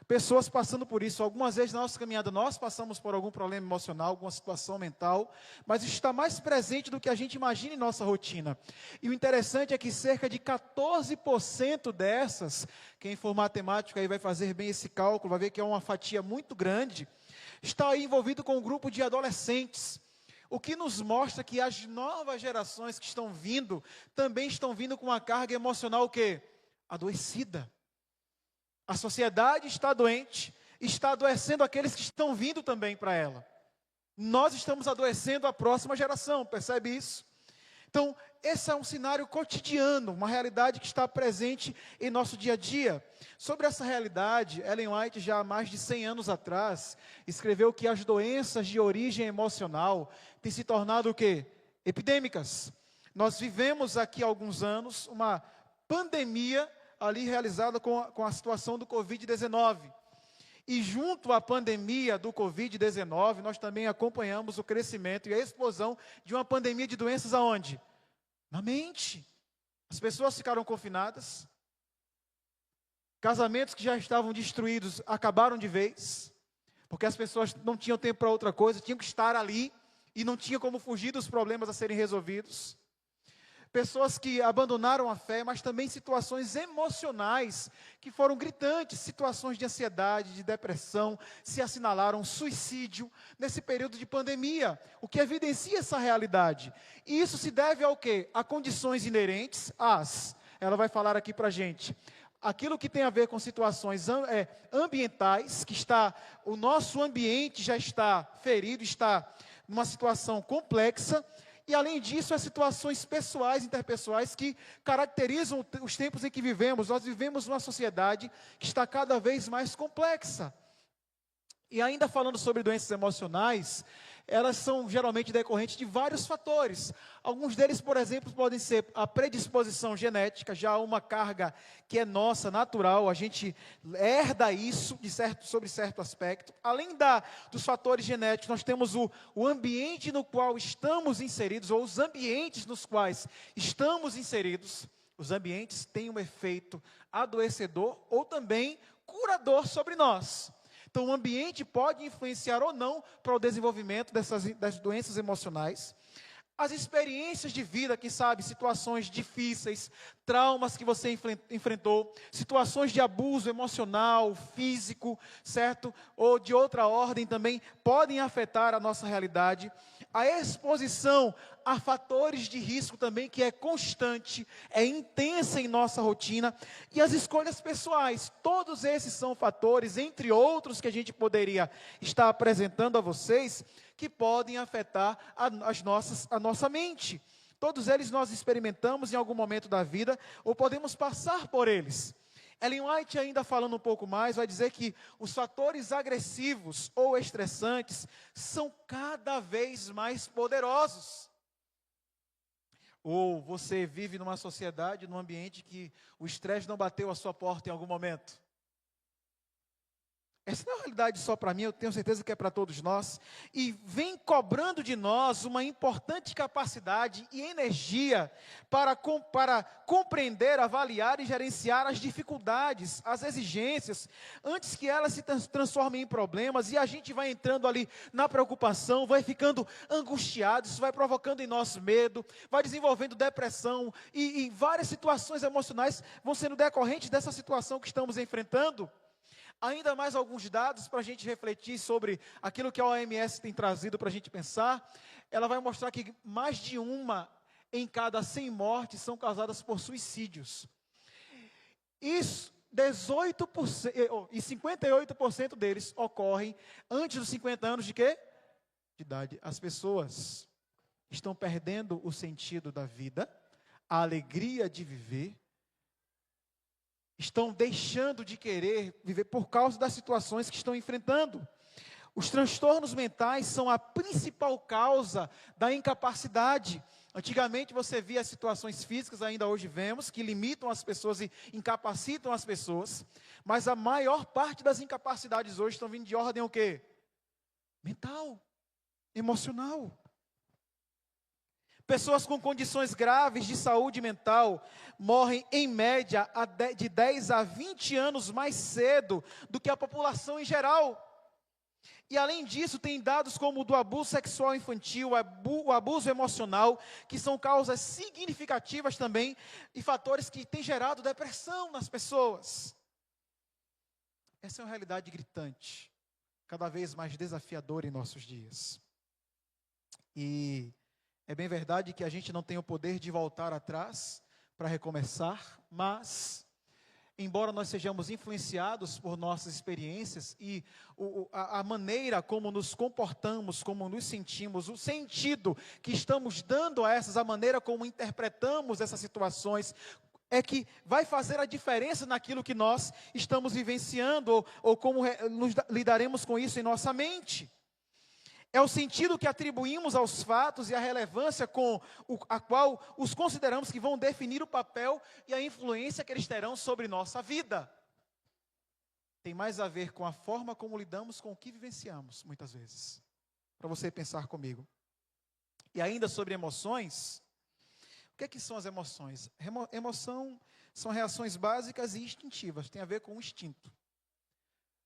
Pessoas passando por isso. Algumas vezes na nossa caminhada nós passamos por algum problema emocional, alguma situação mental, mas isso está mais presente do que a gente imagina em nossa rotina. E o interessante é que cerca de 14% dessas, quem for matemático aí vai fazer bem esse cálculo, vai ver que é uma fatia muito grande, está aí envolvido com um grupo de adolescentes. O que nos mostra que as novas gerações que estão vindo, também estão vindo com uma carga emocional o quê? Adoecida. A sociedade está doente, está adoecendo aqueles que estão vindo também para ela. Nós estamos adoecendo a próxima geração, percebe isso? Então, esse é um cenário cotidiano, uma realidade que está presente em nosso dia a dia. Sobre essa realidade, Ellen White, já há mais de 100 anos atrás, escreveu que as doenças de origem emocional têm se tornado o quê? Epidêmicas. Nós vivemos aqui há alguns anos uma pandemia ali realizada com a situação do Covid-19. E junto à pandemia do Covid-19, nós também acompanhamos o crescimento e a explosão de uma pandemia de doenças aonde? Na mente. As pessoas ficaram confinadas. Casamentos que já estavam destruídos acabaram de vez. Porque as pessoas não tinham tempo para outra coisa, tinham que estar ali e não tinha como fugir dos problemas a serem resolvidos. Pessoas que abandonaram a fé, mas também situações emocionais que foram gritantes, situações de ansiedade, de depressão, se assinalaram suicídio nesse período de pandemia, o que evidencia essa realidade. E isso se deve ao quê? A condições inerentes ela vai falar aqui para a gente, aquilo que tem a ver com situações ambientais, o nosso ambiente já está ferido, está numa situação complexa. E além disso, as situações pessoais, interpessoais, que caracterizam os tempos em que vivemos. Nós vivemos numa sociedade que está cada vez mais complexa. E ainda falando sobre doenças emocionais, elas são geralmente decorrentes de vários fatores. Alguns deles, por exemplo, podem ser a predisposição genética, já uma carga que é nossa, natural, a gente herda isso sobre certo aspecto. Além dos fatores genéticos, nós temos o ambiente no qual estamos inseridos, ou os ambientes nos quais estamos inseridos. Os ambientes têm um efeito adoecedor ou também curador sobre nós. Então, o ambiente pode influenciar ou não para o desenvolvimento das doenças emocionais. As experiências de vida, quem sabe, situações difíceis, traumas que você enfrentou, situações de abuso emocional, físico, certo? Ou de outra ordem também, podem afetar a nossa realidade. A exposição a fatores de risco também, que é constante, é intensa em nossa rotina. E as escolhas pessoais, todos esses são fatores, entre outros que a gente poderia estar apresentando a vocês, que podem afetar a nossa mente. Todos eles nós experimentamos em algum momento da vida, ou podemos passar por eles. Ellen White, ainda falando um pouco mais, vai dizer que os fatores agressivos ou estressantes são cada vez mais poderosos. Ou você vive numa sociedade, num ambiente que o estresse não bateu a sua porta em algum momento. Essa não é uma realidade só para mim, eu tenho certeza que é para todos nós. E vem cobrando de nós uma importante capacidade e energia para compreender, avaliar e gerenciar as dificuldades, as exigências, antes que elas se transformem em problemas. E a gente vai entrando ali na preocupação, vai ficando angustiado, isso vai provocando em nós medo, vai desenvolvendo depressão. E várias situações emocionais vão sendo decorrentes dessa situação que estamos enfrentando. Ainda mais alguns dados para a gente refletir sobre aquilo que a OMS tem trazido para a gente pensar. Ela vai mostrar que mais de uma em cada 100 mortes são causadas por suicídios. Isso, 18%, e 58% deles ocorrem antes dos 50 anos de quê? De idade. As pessoas estão perdendo o sentido da vida, a alegria de viver, estão deixando de querer viver por causa das situações que estão enfrentando. Os transtornos mentais são a principal causa da incapacidade. Antigamente você via situações físicas, ainda hoje vemos, que limitam as pessoas e incapacitam as pessoas, mas a maior parte das incapacidades hoje estão vindo de ordem o quê? Mental, emocional. Pessoas com condições graves de saúde mental morrem, em média, de 10 a 20 anos mais cedo do que a população em geral. E, além disso, tem dados como o do abuso sexual infantil, o abuso emocional, que são causas significativas também e fatores que têm gerado depressão nas pessoas. Essa é uma realidade gritante, cada vez mais desafiadora em nossos dias. E é bem verdade que a gente não tem o poder de voltar atrás para recomeçar, mas embora nós sejamos influenciados por nossas experiências e a maneira como nos comportamos, como nos sentimos, o sentido que estamos dando a essas, a maneira como interpretamos essas situações, é que vai fazer a diferença naquilo que nós estamos vivenciando, ou como lidaremos com isso em nossa mente. É o sentido que atribuímos aos fatos e a relevância com a qual os consideramos que vão definir o papel e a influência que eles terão sobre nossa vida. Tem mais a ver com a forma como lidamos com o que vivenciamos, muitas vezes. Para você pensar comigo. E ainda sobre emoções, o que é que são as emoções? Emoção são reações básicas e instintivas, tem a ver com o instinto.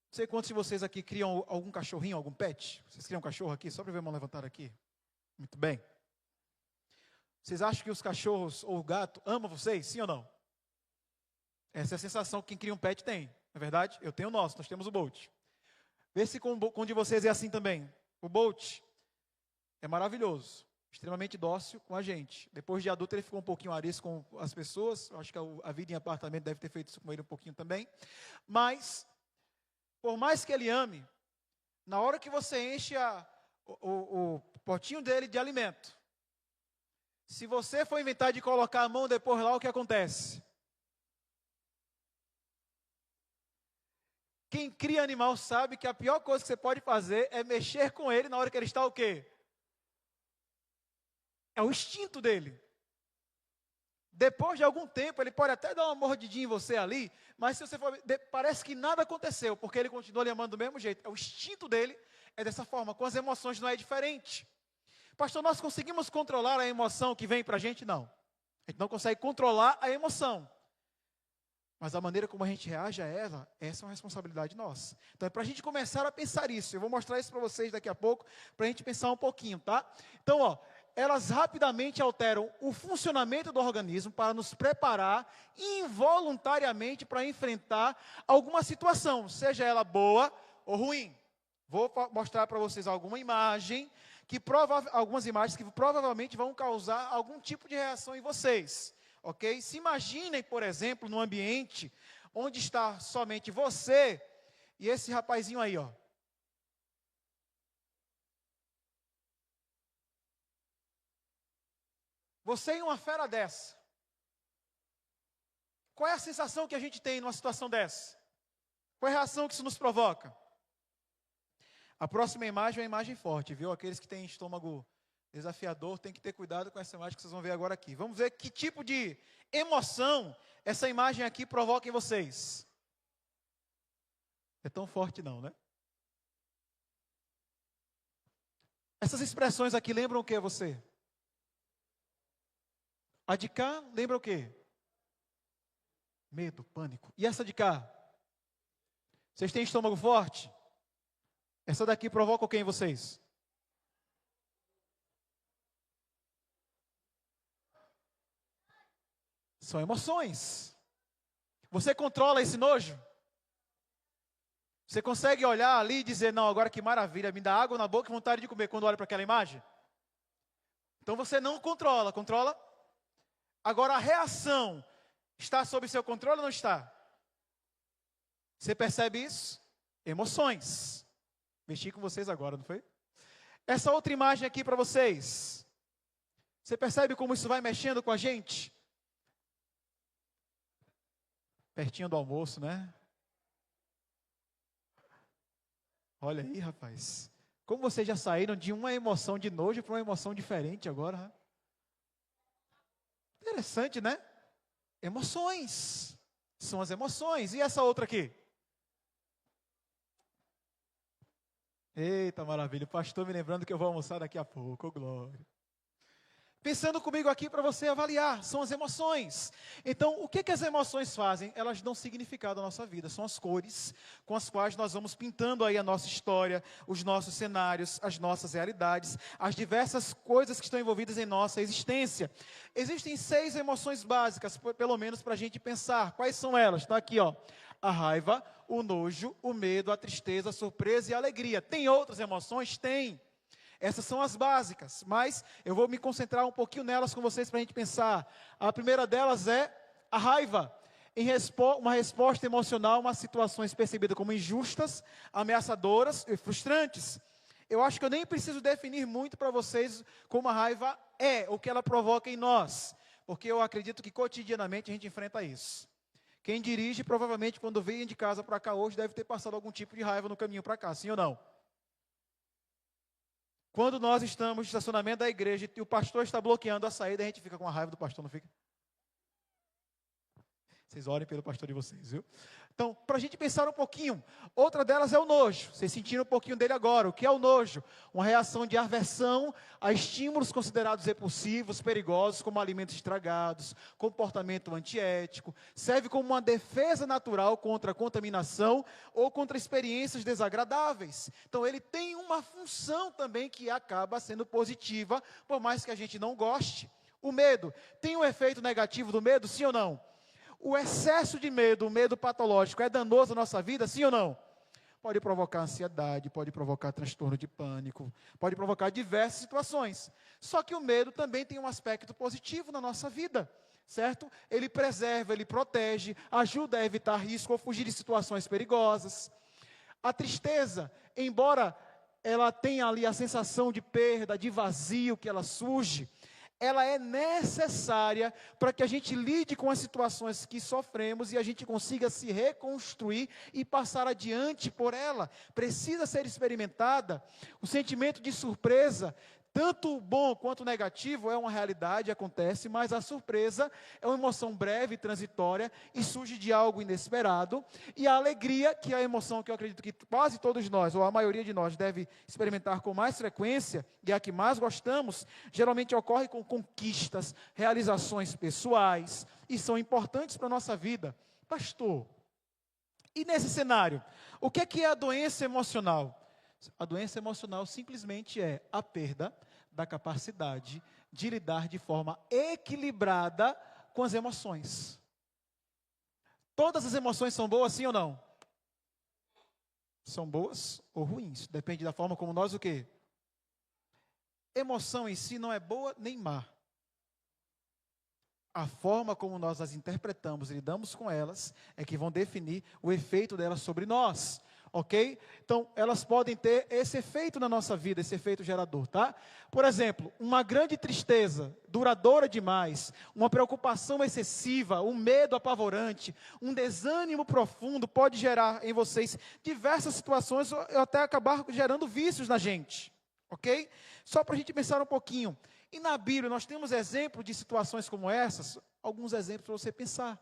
Não sei quantos de vocês aqui criam algum cachorrinho, algum pet? Vocês criam um cachorro aqui? Só para ver a mão levantar aqui. Muito bem. Vocês acham que os cachorros ou o gato amam vocês? Sim ou não? Essa é a sensação que quem cria um pet tem. Não é verdade? Eu tenho o nosso, nós temos o Bolt. Vê se com um de vocês é assim também. O Bolt é maravilhoso. Extremamente dócil com a gente. Depois de adulto ele ficou um pouquinho arisco com as pessoas. Eu acho que a vida em apartamento deve ter feito isso com ele um pouquinho também. Mas, por mais que ele ame, na hora que você enche o potinho dele de alimento, se você for inventar de colocar a mão depois lá, o que acontece? Quem cria animal sabe que a pior coisa que você pode fazer é mexer com ele na hora que ele está o quê? É o instinto dele. Depois de algum tempo, ele pode até dar uma mordidinha em você ali, mas se você for, parece que nada aconteceu, porque ele continua lhe amando do mesmo jeito. É o instinto dele, é dessa forma. Com as emoções não é diferente. Pastor, nós conseguimos controlar a emoção que vem para a gente? Não. A gente não consegue controlar a emoção. Mas a maneira como a gente reage a ela, essa é uma responsabilidade nossa. Então é para a gente começar a pensar isso. Eu vou mostrar isso para vocês daqui a pouco, para a gente pensar um pouquinho, tá? Então, ó, elas rapidamente alteram o funcionamento do organismo para nos preparar involuntariamente para enfrentar alguma situação, seja ela boa ou ruim. Vou mostrar para vocês algumas imagens que provavelmente vão causar algum tipo de reação em vocês. Ok? Se imaginem, por exemplo, num ambiente onde está somente você e esse rapazinho aí, ó. Você em uma fera dessa. Qual é a sensação que a gente tem numa situação dessa? Qual é a reação que isso nos provoca? A próxima imagem é uma imagem forte, viu? Aqueles que têm estômago desafiador, tem que ter cuidado com essa imagem que vocês vão ver agora aqui. Vamos ver que tipo de emoção essa imagem aqui provoca em vocês. É tão forte não, né? Essas expressões aqui lembram o que a você? A de cá lembra o quê? Medo, pânico. E essa de cá? Vocês têm estômago forte? Essa daqui provoca o que em vocês? São emoções. Você controla esse nojo? Você consegue olhar ali e dizer, não, agora que maravilha, me dá água na boca e vontade de comer quando olha para aquela imagem? Então você não controla, controla? Agora a reação está sob seu controle ou não está? Você percebe isso? Emoções. Mexi com vocês agora, não foi? Essa outra imagem aqui para vocês. Você percebe como isso vai mexendo com a gente? Pertinho do almoço, né? Olha aí, rapaz. Como vocês já saíram de uma emoção de nojo para uma emoção diferente agora, né? Interessante, né? Emoções. São as emoções. E essa outra aqui? Eita, maravilha. O pastor me lembrando que eu vou almoçar daqui a pouco. Oh, glória. Pensando comigo aqui para você avaliar, são as emoções. Então, o que as emoções fazem? Elas dão significado à nossa vida, são as cores com as quais nós vamos pintando aí a nossa história, os nossos cenários, as nossas realidades, as diversas coisas que estão envolvidas em nossa existência. Existem 6 emoções básicas, pelo menos para a gente pensar. Quais são elas? Está aqui, ó. A raiva, o nojo, o medo, a tristeza, a surpresa e a alegria. Tem outras emoções? Tem. Essas são as básicas, mas eu vou me concentrar um pouquinho nelas com vocês para a gente pensar. A primeira delas é a raiva. uma resposta emocional a situações percebidas como injustas, ameaçadoras e frustrantes. Eu acho que eu nem preciso definir muito para vocês como a raiva é, o que ela provoca em nós, porque eu acredito que cotidianamente a gente enfrenta isso. Quem dirige, provavelmente, quando veio de casa para cá hoje, deve ter passado algum tipo de raiva no caminho para cá, sim ou não? Quando nós estamos no estacionamento da igreja e o pastor está bloqueando a saída, a gente fica com a raiva do pastor, não fica? Vocês orem pelo pastor de vocês, viu? Então, para a gente pensar um pouquinho, outra delas é o nojo. Vocês sentiram um pouquinho dele agora. O que é o nojo? Uma reação de aversão a estímulos considerados repulsivos, perigosos, como alimentos estragados, comportamento antiético. Serve como uma defesa natural contra a contaminação ou contra experiências desagradáveis. Então, ele tem uma função também que acaba sendo positiva, por mais que a gente não goste. O medo. Tem um efeito negativo do medo, sim ou não? O excesso de medo, o medo patológico, é danoso na nossa vida, sim ou não? Pode provocar ansiedade, pode provocar transtorno de pânico, pode provocar diversas situações. Só que o medo também tem um aspecto positivo na nossa vida, certo? Ele preserva, ele protege, ajuda a evitar risco ou fugir de situações perigosas. A tristeza, embora ela tenha ali a sensação de perda, de vazio que ela surge, ela é necessária para que a gente lide com as situações que sofremos e a gente consiga se reconstruir e passar adiante por ela. Precisa ser experimentada. O sentimento de surpresa, tanto bom quanto negativo, é uma realidade, acontece, mas a surpresa é uma emoção breve e transitória e surge de algo inesperado. E a alegria, que é a emoção que eu acredito que quase todos nós, ou a maioria de nós, deve experimentar com mais frequência, e é a que mais gostamos, geralmente ocorre com conquistas, realizações pessoais, e são importantes para a nossa vida. Pastor, e nesse cenário, o que é a doença emocional? A doença emocional simplesmente é a perda da capacidade de lidar de forma equilibrada com as emoções. Todas as emoções são boas, sim ou não? São boas ou ruins, depende da forma como nós o quê? Emoção em si não é boa nem má. A forma como nós as interpretamos e lidamos com elas é que vão definir o efeito delas sobre nós. Ok? Então, elas podem ter esse efeito na nossa vida, esse efeito gerador, tá? Por exemplo, uma grande tristeza, duradoura demais, uma preocupação excessiva, um medo apavorante, um desânimo profundo pode gerar em vocês diversas situações ou até acabar gerando vícios na gente. Ok? Só para a gente pensar um pouquinho. E na Bíblia nós temos exemplos de situações como essas, alguns exemplos para você pensar.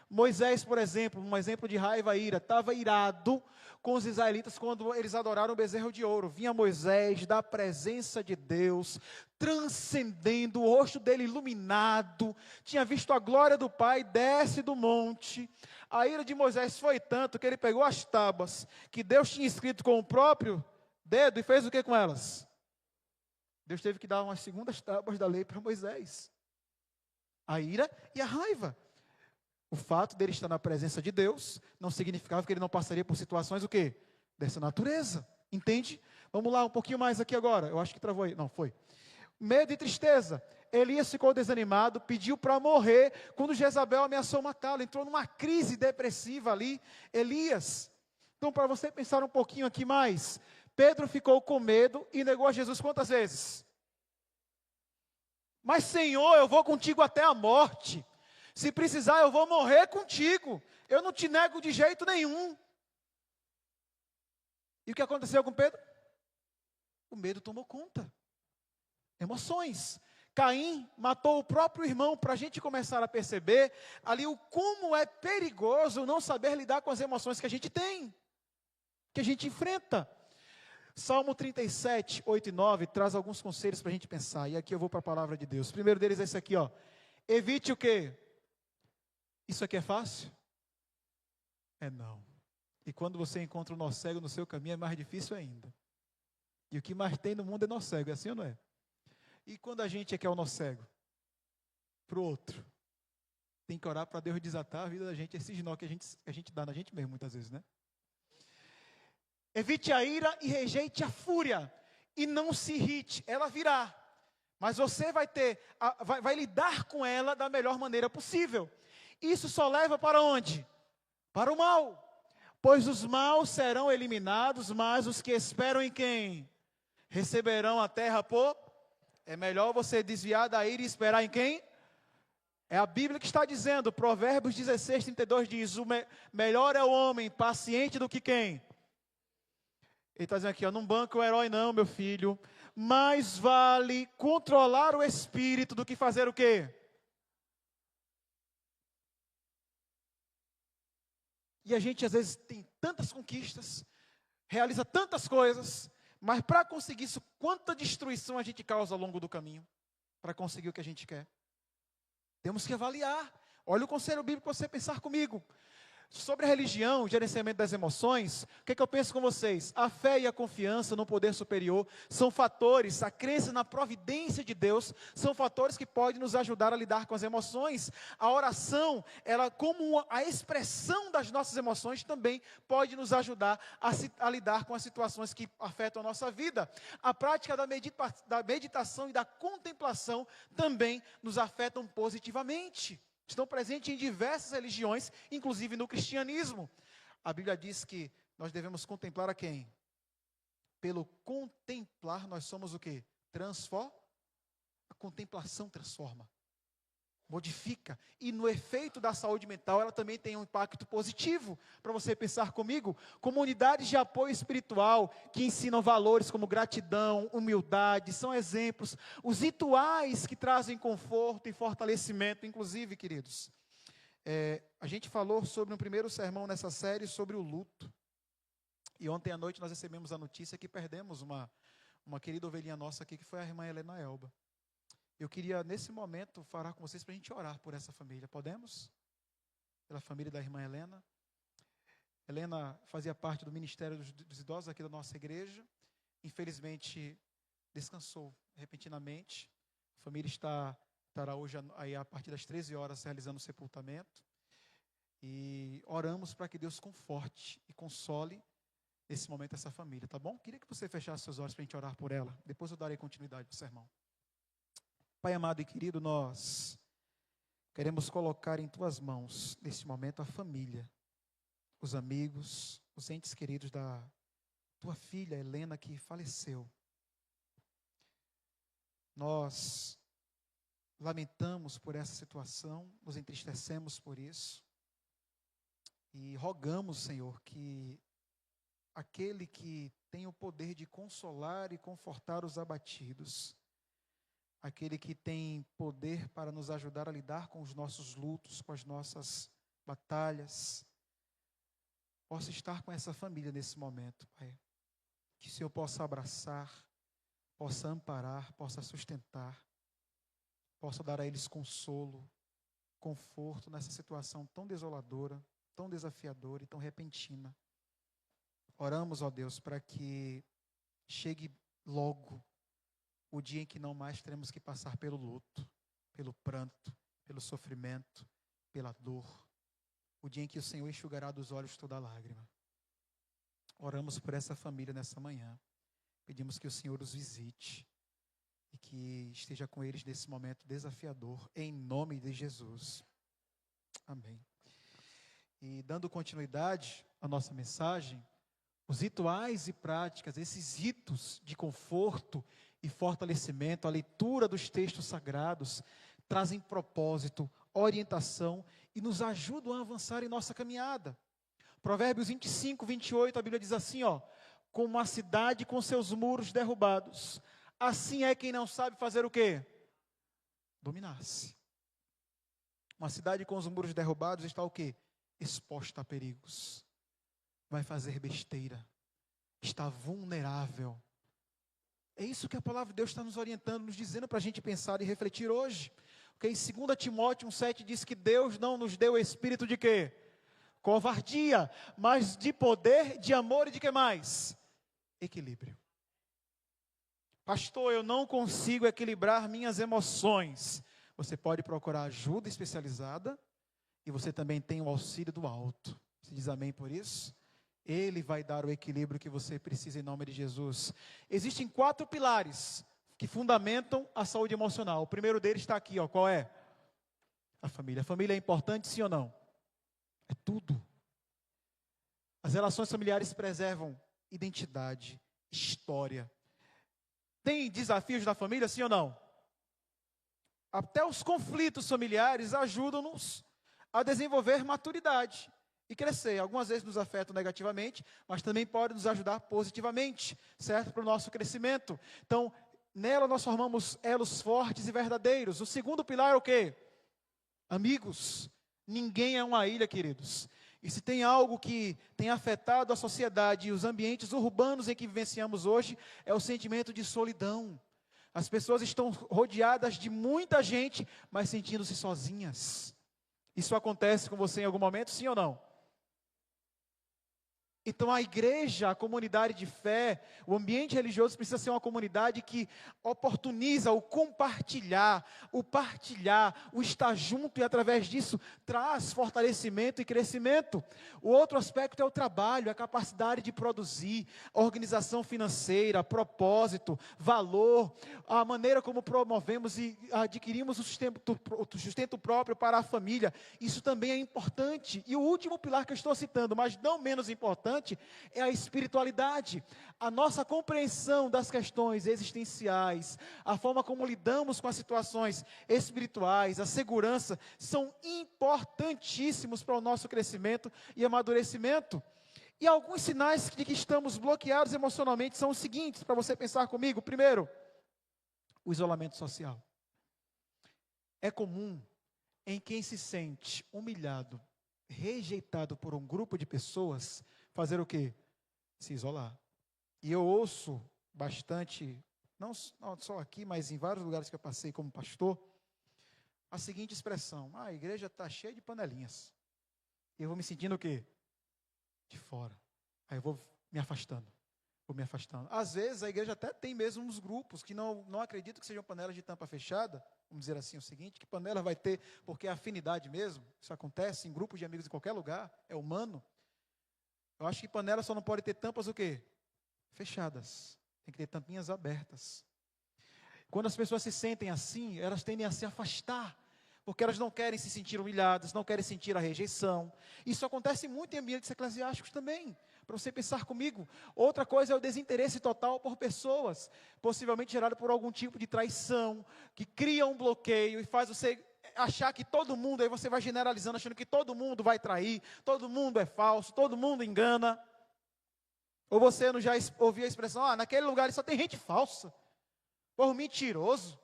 Moisés, por exemplo, um exemplo de raiva e ira, estava irado com os israelitas quando eles adoraram o bezerro de ouro. Vinha Moisés da presença de Deus, transcendendo, o rosto dele iluminado, tinha visto a glória do Pai, desce do monte. A ira de Moisés foi tanto que ele pegou as tábuas que Deus tinha escrito com o próprio dedo e fez o que com elas? Deus teve que dar umas segundas tábuas da lei para Moisés. A ira e a raiva. O fato dele estar na presença de Deus não significava que ele não passaria por situações o quê? Dessa natureza. Entende? Vamos lá um pouquinho mais aqui agora. Eu acho que travou aí. Não, foi. Medo e tristeza. Elias ficou desanimado, pediu para morrer quando Jezabel ameaçou matá-lo. Entrou numa crise depressiva ali. Elias. Então, para você pensar um pouquinho aqui mais. Pedro ficou com medo e negou a Jesus quantas vezes? Mas Senhor, eu vou contigo até a morte. Se precisar, eu vou morrer contigo. Eu não te nego de jeito nenhum. E o que aconteceu com Pedro? O medo tomou conta. Emoções. Caim matou o próprio irmão, para a gente começar a perceber ali o como é perigoso não saber lidar com as emoções que a gente tem, que a gente enfrenta. Salmo 37, 8 e 9, traz alguns conselhos para a gente pensar. E aqui eu vou para a palavra de Deus. O primeiro deles é esse aqui, ó. Evite o quê? Isso aqui é fácil? É não. E quando você encontra um nó cego no seu caminho, é mais difícil ainda. E o que mais tem no mundo é nó cego, é assim ou não é? E quando a gente quer o nó cego? Para o outro. Tem que orar para Deus desatar a vida da gente, esses nó que a gente dá na gente mesmo, muitas vezes, né? Evite a ira e rejeite a fúria. E não se irrite, ela virá. Mas você vai lidar com ela da melhor maneira possível. Isso só leva para onde? Para o mal. Pois os maus serão eliminados, mas os que esperam em quem? Receberão a terra por... É melhor você desviar da ira e esperar em quem? É a Bíblia que está dizendo, Provérbios 16, 32 diz, melhor é o homem paciente do que quem? Ele está dizendo aqui, não banca o herói não, meu filho. Mais vale controlar o espírito do que fazer o quê? E a gente às vezes tem tantas conquistas, realiza tantas coisas, mas para conseguir isso, quanta destruição a gente causa ao longo do caminho, para conseguir o que a gente quer. Temos que avaliar. Olha o conselho bíblico para você pensar comigo. Sobre a religião, o gerenciamento das emoções, o que eu penso com vocês? A fé e a confiança no poder superior são fatores, a crença na providência de Deus, são fatores que podem nos ajudar a lidar com as emoções. A oração, ela como a expressão das nossas emoções, também pode nos ajudar a lidar com as situações que afetam a nossa vida. A prática da meditação e da contemplação também nos afetam positivamente. Estão presentes em diversas religiões, inclusive no cristianismo. A Bíblia diz que nós devemos contemplar a quem? Pelo contemplar, nós somos o quê? A contemplação transforma, modifica. E no efeito da saúde mental, ela também tem um impacto positivo. Para você pensar comigo, comunidades de apoio espiritual que ensinam valores como gratidão, humildade, são exemplos. Os rituais que trazem conforto e fortalecimento, inclusive, queridos. A gente falou sobre um primeiro sermão nessa série sobre o luto. E ontem à noite nós recebemos a notícia que perdemos uma querida ovelhinha nossa aqui, que foi a irmã Helena Elba. Eu queria, nesse momento, falar com vocês para a gente orar por essa família. Podemos? Pela família da irmã Helena. Helena fazia parte do ministério dos idosos aqui da nossa igreja. Infelizmente, descansou repentinamente. A família estará hoje, aí, a partir das 13 horas, realizando o sepultamento. E oramos para que Deus conforte e console, nesse momento, essa família, tá bom? Queria que você fechasse seus olhos para a gente orar por ela. Depois eu darei continuidade ao sermão. Pai amado e querido, nós queremos colocar em Tuas mãos, nesse momento, a família, os amigos, os entes queridos da Tua filha Helena, que faleceu. Nós lamentamos por essa situação, nos entristecemos por isso, e rogamos, Senhor, que aquele que tem o poder de consolar e confortar os abatidos, aquele que tem poder para nos ajudar a lidar com os nossos lutos, com as nossas batalhas, possa estar com essa família nesse momento, Pai. Que o Senhor possa abraçar, possa amparar, possa sustentar, possa dar a eles consolo, conforto nessa situação tão desoladora, tão desafiadora e tão repentina. Oramos, ó Deus, para que chegue logo o dia em que não mais teremos que passar pelo luto, pelo pranto, pelo sofrimento, pela dor. O dia em que o Senhor enxugará dos olhos toda lágrima. Oramos por essa família nessa manhã. Pedimos que o Senhor os visite e que esteja com eles nesse momento desafiador, em nome de Jesus. Amém. E dando continuidade à nossa mensagem, os rituais e práticas, esses ritos de conforto e fortalecimento, a leitura dos textos sagrados, trazem propósito, orientação e nos ajudam a avançar em nossa caminhada. Provérbios 25, 28, a Bíblia diz assim, como uma cidade com seus muros derrubados, assim é quem não sabe fazer o quê? Dominar-se. Uma cidade com os muros derrubados está o quê? Exposta a perigos. Vai fazer besteira. Está vulnerável. É isso que a palavra de Deus está nos orientando, nos dizendo para a gente pensar e refletir hoje. Porque em 2 Timóteo 1,7 diz que Deus não nos deu espírito de quê? Covardia, mas de poder, de amor e de que mais? Equilíbrio. Pastor, eu não consigo equilibrar minhas emoções. Você pode procurar ajuda especializada e você também tem o auxílio do alto. Você diz amém por isso? Ele vai dar o equilíbrio que você precisa em nome de Jesus. Existem 4 pilares que fundamentam a saúde emocional. O primeiro deles está aqui, qual é? A família. A família é importante, sim ou não? É tudo. As relações familiares preservam identidade, história. Tem desafios na família, sim ou não? Até os conflitos familiares ajudam-nos a desenvolver maturidade e crescer. Algumas vezes nos afetam negativamente, mas também podem nos ajudar positivamente, certo? Para o nosso crescimento. Então, nela nós formamos elos fortes e verdadeiros. O segundo pilar é o quê? Amigos. Ninguém é uma ilha, queridos. E se tem algo que tem afetado a sociedade e os ambientes urbanos em que vivenciamos hoje, é o sentimento de solidão. As pessoas estão rodeadas de muita gente, mas sentindo-se sozinhas. Isso acontece com você em algum momento, sim ou não? Então a igreja, a comunidade de fé, o ambiente religioso precisa ser uma comunidade que oportuniza o compartilhar, o partilhar, o estar junto e através disso traz fortalecimento e crescimento. O outro aspecto é o trabalho, a capacidade de produzir, a organização financeira, propósito, valor, a maneira como promovemos e adquirimos o sustento próprio para a família. Isso também é importante. E o último pilar que eu estou citando, mas não menos importante, é a espiritualidade, a nossa compreensão das questões existenciais, a forma como lidamos com as situações espirituais, a segurança, são importantíssimos para o nosso crescimento e amadurecimento. E alguns sinais de que estamos bloqueados emocionalmente são os seguintes, para você pensar comigo. Primeiro, o isolamento social. É comum em quem se sente humilhado, rejeitado por um grupo de pessoas, fazer o quê? Se isolar. E eu ouço bastante, não só aqui, mas em vários lugares que eu passei como pastor, a seguinte expressão: a igreja está cheia de panelinhas. E eu vou me sentindo o quê? De fora. Aí eu vou me afastando. Às vezes a igreja até tem mesmo uns grupos que não acredito que sejam panelas de tampa fechada. Vamos dizer assim o seguinte, que panela vai ter, porque é afinidade mesmo. Isso acontece em grupos de amigos em qualquer lugar, é humano. Eu acho que panela só não pode ter tampas o quê? Fechadas. Tem que ter tampinhas abertas. Quando as pessoas se sentem assim, elas tendem a se afastar, porque elas não querem se sentir humilhadas, não querem sentir a rejeição. Isso acontece muito em ambientes eclesiásticos também, para você pensar comigo. Outra coisa é o desinteresse total por pessoas, possivelmente gerado por algum tipo de traição, que cria um bloqueio e faz você achar que todo mundo, aí você vai generalizando, achando que todo mundo vai trair, todo mundo é falso, todo mundo engana. Ou você não já ouviu a expressão, naquele lugar só tem gente falsa, povo mentiroso,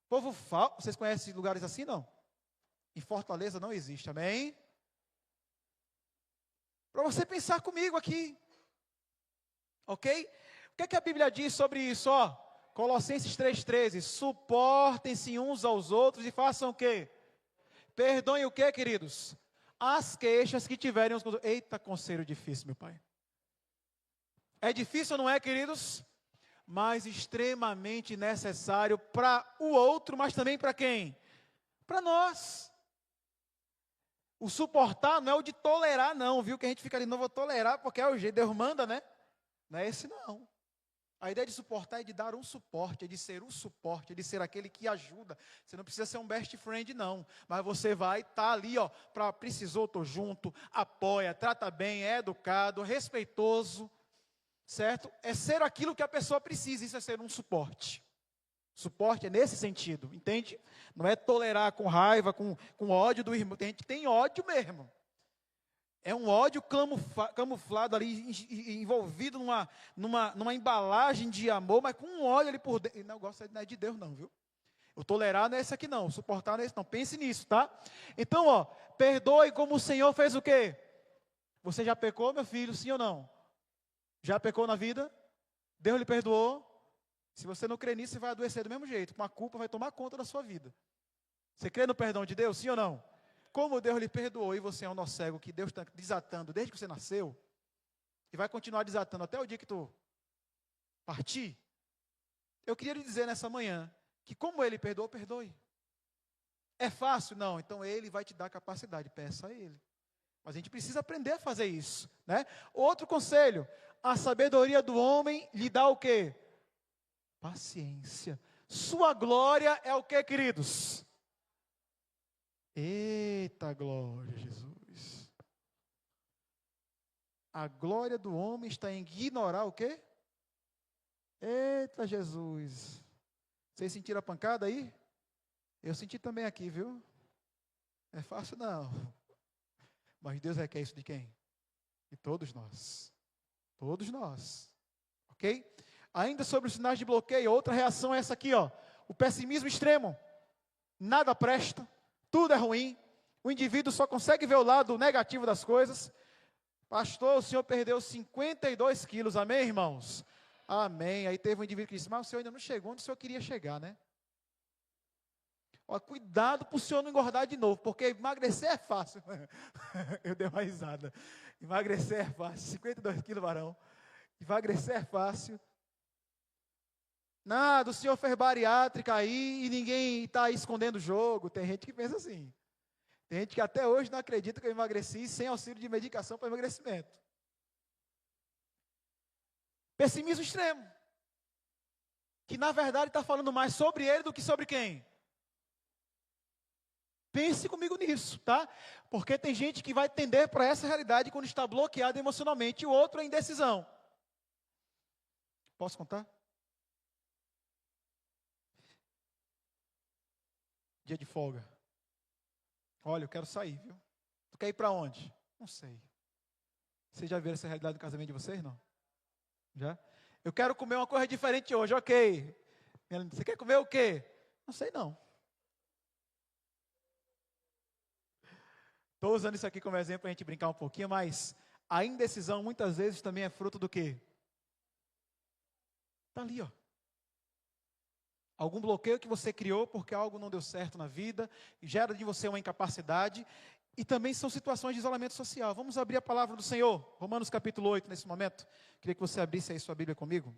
povo falso. Vocês conhecem lugares assim, não? Em Fortaleza não existe, amém? Para você pensar comigo aqui, ok? O que é que a Bíblia diz sobre isso? Colossenses 3,13, suportem-se uns aos outros e façam o quê? Perdoem o quê, queridos? As queixas que tiverem uns com os outros. Eita, conselho difícil, meu pai. É difícil ou não é, queridos? Mas extremamente necessário para o outro, mas também para quem? Para nós. O suportar não é o de tolerar, não, viu? Que a gente fica ali, não vou tolerar, porque é o jeito, Deus manda, né? Não é esse, não. A ideia de suportar é de dar um suporte, é de ser um suporte, é de ser aquele que ajuda. Você não precisa ser um best friend, não. Mas você vai estar ali, para precisou, estou junto, apoia, trata bem, é educado, respeitoso, certo? É ser aquilo que a pessoa precisa, isso é ser um suporte. Suporte é nesse sentido, entende? Não é tolerar com raiva, com ódio do irmão. Tem gente que tem ódio mesmo. É um ódio camuflado ali, envolvido numa embalagem de amor, mas com um ódio ali por dentro. Não, gosto não é de Deus não, viu? O tolerar não é esse aqui não, o suportar não é esse não. Pense nisso, tá? Então, perdoe como o Senhor fez o quê? Você já pecou, meu filho, sim ou não? Já pecou na vida? Deus lhe perdoou? Se você não crê nisso, você vai adoecer do mesmo jeito. Com a culpa vai tomar conta da sua vida. Você crê no perdão de Deus, sim ou não? Como Deus lhe perdoou e você é um nó cego que Deus está desatando desde que você nasceu, e vai continuar desatando até o dia que tu partir, eu queria lhe dizer nessa manhã, que como Ele perdoou, perdoe. É fácil? Não, então Ele vai te dar capacidade, peça a Ele. Mas a gente precisa aprender a fazer isso, né? Outro conselho, a sabedoria do homem lhe dá o quê? Paciência. Sua glória é o quê, queridos? Eita glória, Jesus. A glória do homem está em ignorar o quê? Eita Jesus. Vocês sentiram a pancada aí? Eu senti também aqui, viu? Não é fácil não. Mas Deus requer isso de quem? De todos nós. Todos nós. Ok? Ainda sobre os sinais de bloqueio, outra reação é essa aqui, ó. O pessimismo extremo. Nada presta, tudo é ruim. O indivíduo só consegue ver o lado negativo das coisas. Pastor, o senhor perdeu 52 quilos, amém, irmãos? Amém. Aí teve um indivíduo que disse, mas o senhor ainda não chegou onde o senhor queria chegar, né? Ó, cuidado para o senhor não engordar de novo, porque emagrecer é fácil. Eu dei uma risada. Emagrecer é fácil, 52 quilos, varão. Emagrecer é fácil. Nada, o senhor fez bariátrica aí e ninguém está aí escondendo o jogo. Tem gente que pensa assim. Tem gente que até hoje não acredita que eu emagreci sem auxílio de medicação para emagrecimento. Pessimismo extremo. Que na verdade está falando mais sobre ele do que sobre quem? Pense comigo nisso, tá? Porque tem gente que vai tender para essa realidade quando está bloqueado emocionalmente e o outro é indecisão. Posso contar? Dia de folga. Olha, eu quero sair, viu? Tu quer ir para onde? Não sei. Vocês já viram essa realidade do casamento de vocês, não? Já? Eu quero comer uma coisa diferente hoje, ok. Você quer comer o quê? Não sei não. Estou usando isso aqui como exemplo para a gente brincar um pouquinho, mas a indecisão muitas vezes também é fruto do quê? Está ali, ó. Algum bloqueio que você criou porque algo não deu certo na vida, gera de você uma incapacidade, e também são situações de isolamento social. Vamos abrir a palavra do Senhor, Romanos capítulo 8, nesse momento. Queria que você abrisse aí sua Bíblia comigo.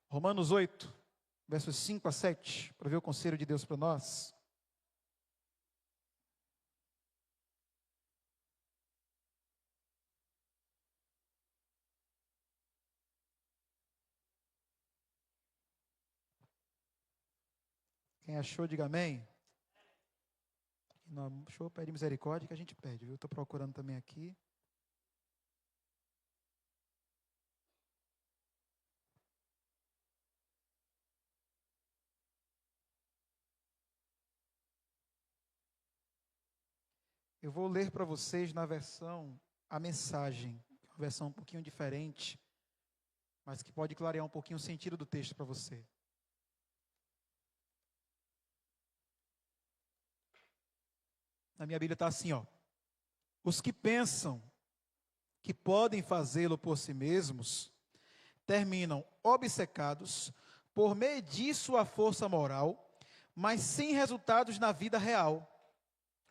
Romanos 8, versos 5 a 7, para ver o conselho de Deus para nós. Quem achou, diga amém. Quem não achou, pede misericórdia que a gente pede, viu? Estou procurando também aqui. Eu vou ler para vocês na versão, a mensagem, uma versão um pouquinho diferente, mas que pode clarear um pouquinho o sentido do texto para você. Na minha Bíblia está assim, ó. Os que pensam que podem fazê-lo por si mesmos, terminam obcecados por medir sua força moral, mas sem resultados na vida real.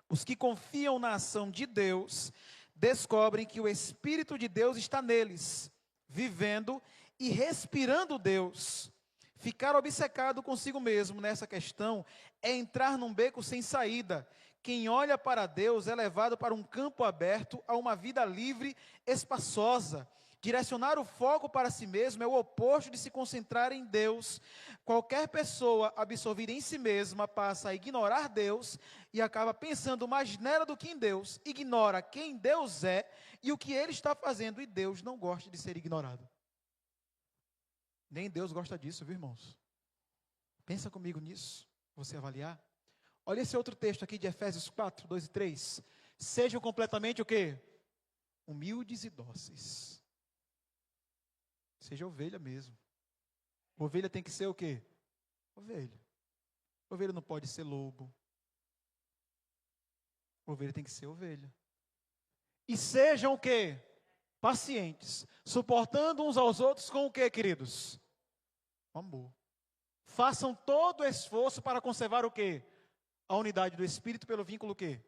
Os que confiam na ação de Deus, descobrem que o Espírito de Deus está neles, vivendo e respirando Deus. Ficar obcecado consigo mesmo nessa questão é entrar num beco sem saída. Quem olha para Deus é levado para um campo aberto a uma vida livre, espaçosa. Direcionar o foco para si mesmo é o oposto de se concentrar em Deus. Qualquer pessoa absorvida em si mesma passa a ignorar Deus e acaba pensando mais nela do que em Deus. Ignora quem Deus é e o que Ele está fazendo, e Deus não gosta de ser ignorado. Nem Deus gosta disso, viu, irmãos? Pensa comigo nisso, você avaliar. Olha esse outro texto aqui de Efésios 4, 2 e 3. Sejam completamente o quê? Humildes e dóceis. Seja ovelha mesmo. Ovelha tem que ser o quê? Ovelha. Ovelha não pode ser lobo. Ovelha tem que ser ovelha. E sejam o quê? Pacientes. Suportando uns aos outros com o quê, queridos? Amor. Façam todo o esforço para conservar o quê? A unidade do Espírito pelo vínculo o quê?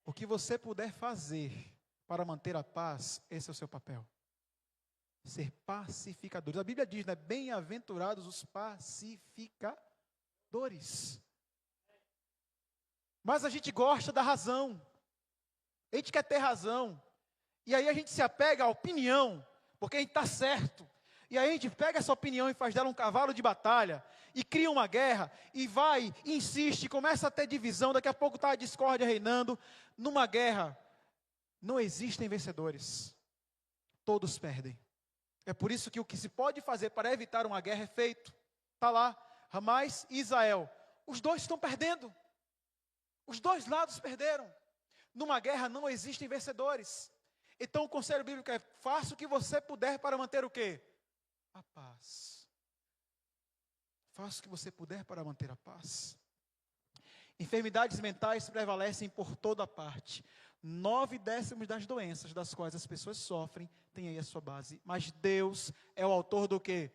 O que você puder fazer para manter a paz, esse é o seu papel. Ser pacificadores. A Bíblia diz, né? Bem-aventurados os pacificadores. Mas a gente gosta da razão. A gente quer ter razão. E aí a gente se apega à opinião, porque a gente está certo. E aí a gente pega essa opinião e faz dela um cavalo de batalha, e cria uma guerra, e vai, insiste, começa a ter divisão, daqui a pouco está a discórdia reinando. Numa guerra, não existem vencedores, todos perdem. É por isso que o que se pode fazer para evitar uma guerra é feito. Está lá, Hamas e Israel, os dois estão perdendo, os dois lados perderam. Numa guerra não existem vencedores. Então o conselho bíblico é: faça o que você puder para manter o quê? A paz. Faça o que você puder para manter a paz. Enfermidades mentais prevalecem por toda parte. 9/10 das doenças das quais as pessoas sofrem tem aí a sua base. Mas Deus é o autor do quê?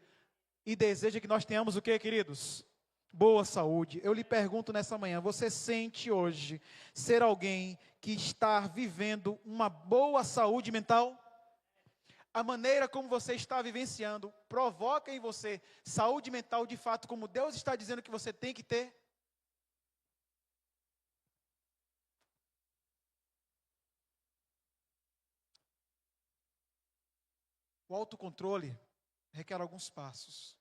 E deseja que nós tenhamos o quê, queridos? Boa saúde. Eu lhe pergunto nessa manhã, você sente hoje ser alguém que está vivendo uma boa saúde mental? A maneira como você está vivenciando provoca em você saúde mental de fato, como Deus está dizendo que você tem que ter? O autocontrole requer alguns passos.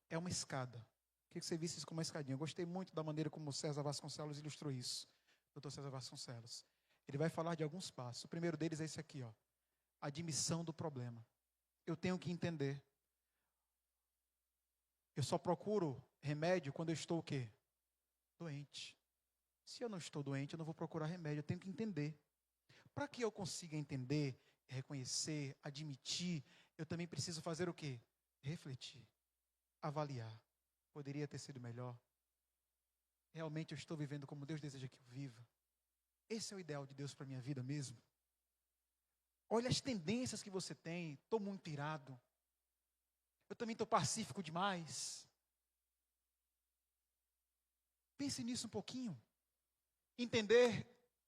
É uma escada. Queria que você visse isso como uma escadinha. Eu gostei muito da maneira como o César Vasconcelos ilustrou isso. Dr. César Vasconcelos. Ele vai falar de alguns passos. O primeiro deles é esse aqui, ó. Admissão do problema. Eu tenho que entender. Eu só procuro remédio quando eu estou o quê? Doente. Se eu não estou doente, eu não vou procurar remédio. Eu tenho que entender. Para que eu consiga entender, reconhecer, admitir, eu também preciso fazer o quê? Refletir. Avaliar. Poderia ter sido melhor. Realmente eu estou vivendo como Deus deseja que eu viva? Esse é o ideal de Deus para a minha vida mesmo? Olha as tendências que você tem. Estou muito irado. Eu também estou pacífico demais. Pense nisso um pouquinho. Entender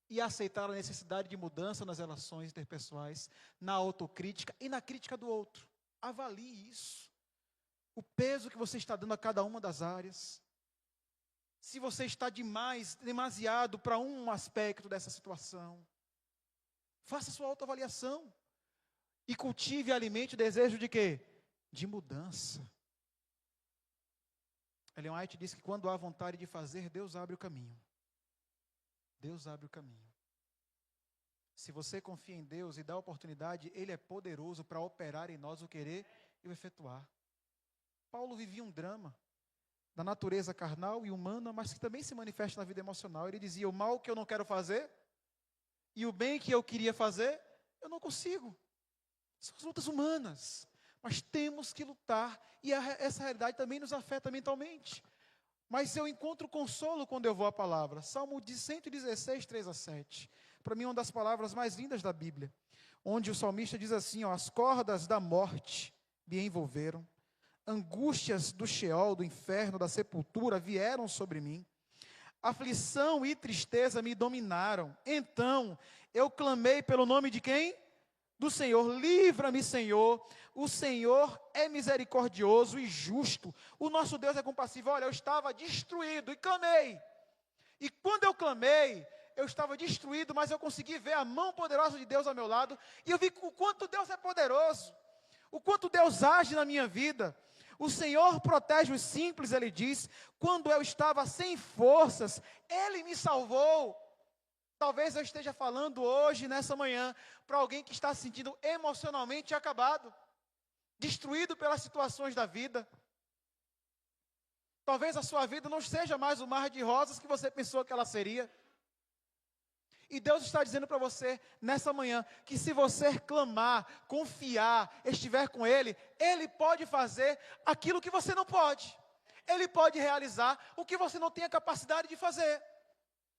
e aceitar a necessidade de mudança nas relações interpessoais, na autocrítica e na crítica do outro. Avalie isso. O peso que você está dando a cada uma das áreas. Se você está demasiado para um aspecto dessa situação. Faça sua autoavaliação. E cultive e alimente o desejo de quê? De mudança. Ellen White diz que quando há vontade de fazer, Deus abre o caminho. Deus abre o caminho. Se você confia em Deus e dá a oportunidade, Ele é poderoso para operar em nós o querer e o efetuar. Paulo vivia um drama da natureza carnal e humana, mas que também se manifesta na vida emocional. Ele dizia: o mal que eu não quero fazer e o bem que eu queria fazer, eu não consigo. São as lutas humanas, mas temos que lutar, e essa realidade também nos afeta mentalmente. Mas eu encontro consolo quando eu vou à palavra. Salmo 116, 3-7. Para mim, uma das palavras mais lindas da Bíblia, onde o salmista diz assim, ó: as cordas da morte me envolveram, angústias do Sheol, do inferno, da sepultura vieram sobre mim. Aflição e tristeza me dominaram. Então eu clamei pelo nome de quem? Do Senhor. Livra-me, Senhor. O Senhor é misericordioso e justo. O nosso Deus é compassivo. Olha, eu estava destruído e clamei. E quando eu clamei, eu estava destruído, mas eu consegui ver a mão poderosa de Deus ao meu lado. E eu vi o quanto Deus é poderoso. O quanto Deus age na minha vida. O Senhor protege os simples, Ele diz. Quando eu estava sem forças, Ele me salvou. Talvez eu esteja falando hoje, nessa manhã, para alguém que está se sentindo emocionalmente acabado, destruído pelas situações da vida. Talvez a sua vida não seja mais o mar de rosas que você pensou que ela seria. E Deus está dizendo para você, nessa manhã, que se você clamar, confiar, estiver com Ele, Ele pode fazer aquilo que você não pode. Ele pode realizar o que você não tem a capacidade de fazer.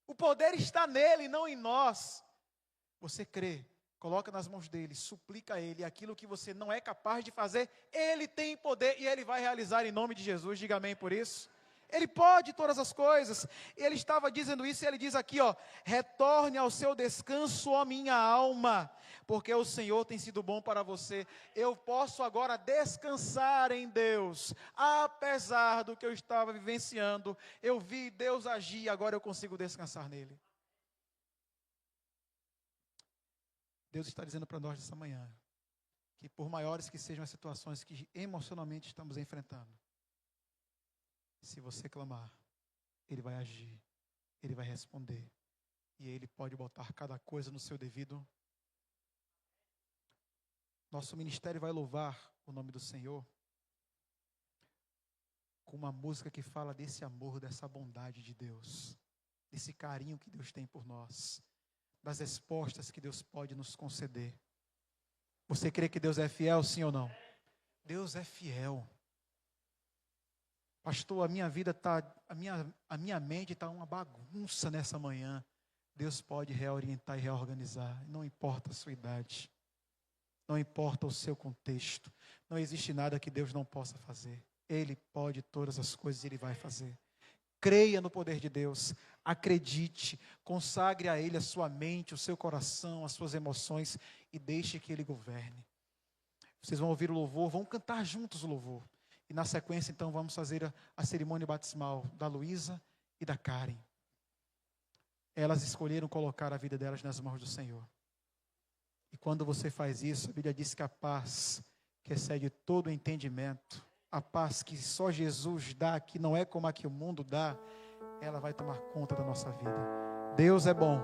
O poder está nele, não em nós. Você crê, coloca nas mãos dele, suplica a ele aquilo que você não é capaz de fazer. Ele tem poder e ele vai realizar em nome de Jesus. Diga amém por isso. Ele pode todas as coisas. Ele estava dizendo isso e ele diz aqui, ó: retorne ao seu descanso, ó minha alma, porque o Senhor tem sido bom para você. Eu posso agora descansar em Deus. Apesar do que eu estava vivenciando, eu vi Deus agir e agora eu consigo descansar nele. Deus está dizendo para nós nessa manhã: que por maiores que sejam as situações que emocionalmente estamos enfrentando, se você clamar, Ele vai agir, Ele vai responder, e Ele pode botar cada coisa no seu devido. Nosso ministério vai louvar o nome do Senhor com uma música que fala desse amor, dessa bondade de Deus, desse carinho que Deus tem por nós, das respostas que Deus pode nos conceder. Você crê que Deus é fiel, sim ou não? Deus é fiel. Pastor, a minha vida está, a minha mente está uma bagunça nessa manhã. Deus pode reorientar e reorganizar, não importa a sua idade, não importa o seu contexto, não existe nada que Deus não possa fazer. Ele pode todas as coisas e Ele vai fazer. Creia no poder de Deus, acredite, consagre a Ele a sua mente, o seu coração, as suas emoções e deixe que Ele governe. Vocês vão ouvir o louvor, vão cantar juntos o louvor. E na sequência, então, vamos fazer a cerimônia batismal da Luísa e da Karen. Elas escolheram colocar a vida delas nas mãos do Senhor. E quando você faz isso, a Bíblia diz que a paz que excede todo o entendimento, a paz que só Jesus dá, que não é como a que o mundo dá, ela vai tomar conta da nossa vida. Deus é bom.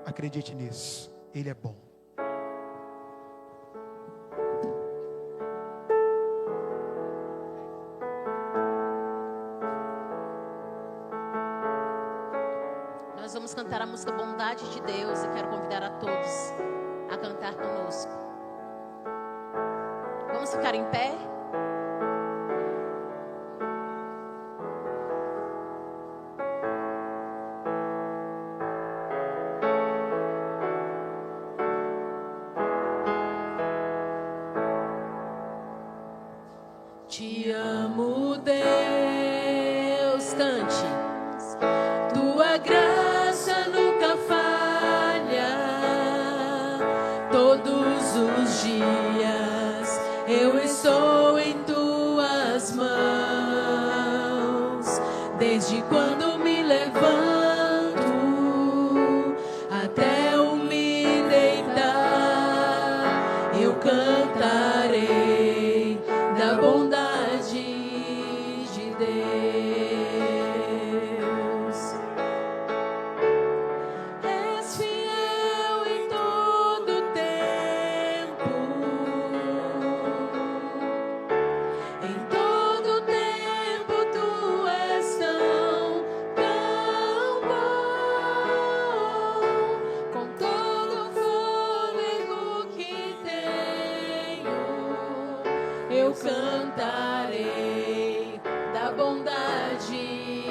Acredite nisso. Ele é bom. Nós vamos cantar a música Bondade de Deus e quero convidar a todos a cantar conosco. Vamos ficar em pé? Te amo, Deus, cante. Tua graça nunca falha. Todos os dias eu estou em tuas mãos. Desde quando me levanto até eu me deitar, eu cantarei da bondade de Deus. És fiel em todo tempo, em todo tempo tu és tão bom. Com todo o fôlego que tenho, eu cantarei da bondade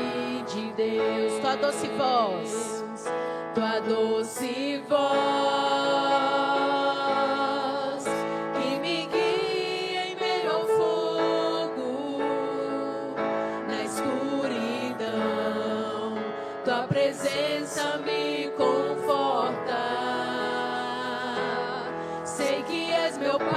de Deus. Tua doce voz, tua doce voz, que me guia em meio ao fogo, na escuridão, tua presença me conforta. Sei que és meu Pai,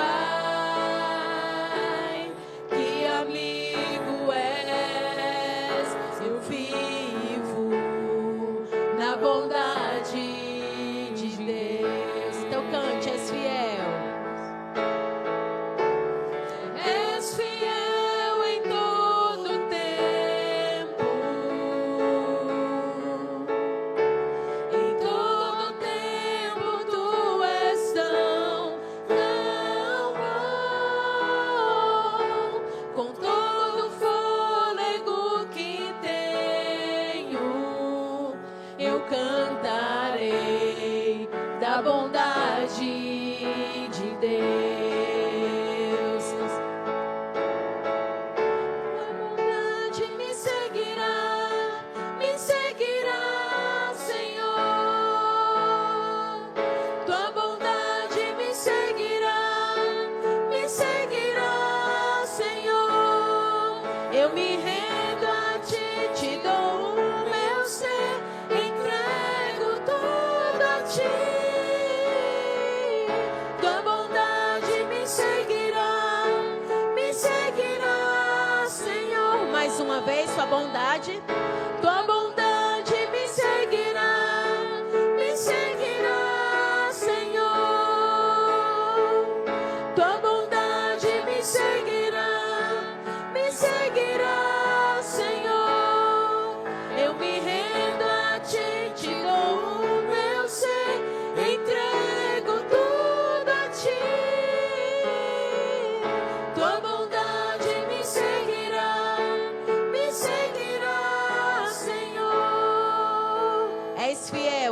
na bondade de Deus. Então cante, és fiel. És fiel em todo tempo. Em todo tempo tu és tão bom. Com todo o fôlego que tenho, eu cantarei da bondade de Deus. A bondade me seguirá, Senhor. Tua bondade me seguirá, Senhor. Eu me rendo a ti, te dou o meu ser, entrego tudo a ti. Tua bondade me seguirá, Senhor. Mais uma vez, sua bondade. Tua bondade me seguirá, Senhor. Tua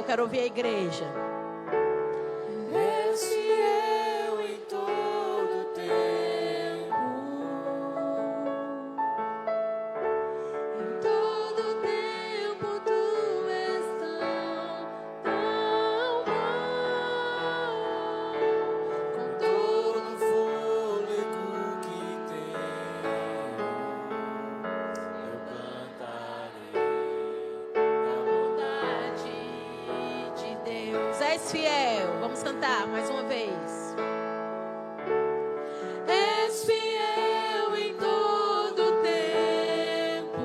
quero ouvir a igreja. És fiel em todo tempo. Em todo tempo tu és tão bom. Com todo o fôlego que tenho, eu cantarei da bondade De Deus, és fiel. Vamos cantar mais uma vez. És fiel em todo tempo.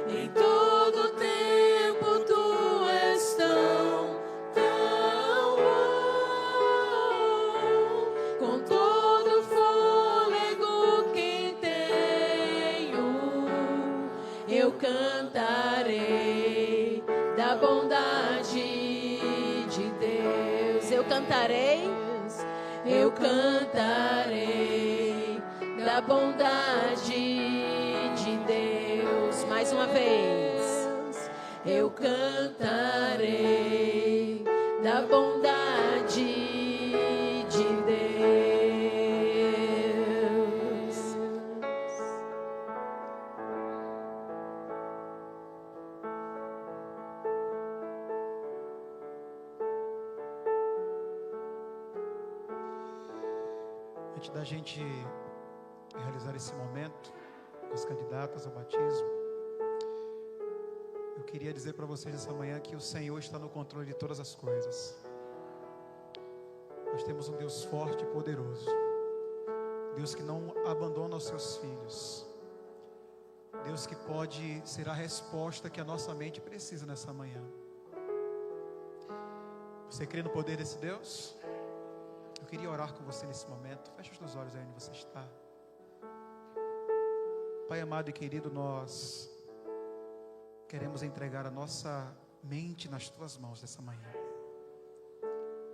Em todo tempo tu és tão bom. Com todo o fôlego que tenho, eu cantarei da bondade de Deus. Eu cantarei da bondade de Deus. mais uma vez. Eu cantarei da bondade de Deus. Antes da gente realizar esse momento com as candidatas ao batismo, eu queria dizer para vocês essa manhã que o Senhor está no controle de todas as coisas. Nós temos um Deus forte e poderoso, Deus que não abandona os seus filhos, Deus que pode ser a resposta que a nossa mente precisa nessa manhã. Você crê no poder desse Deus? Eu queria orar com você nesse momento. Feche os teus olhos aí onde você está. Pai amado e querido, nós queremos entregar a nossa mente nas tuas mãos nessa manhã.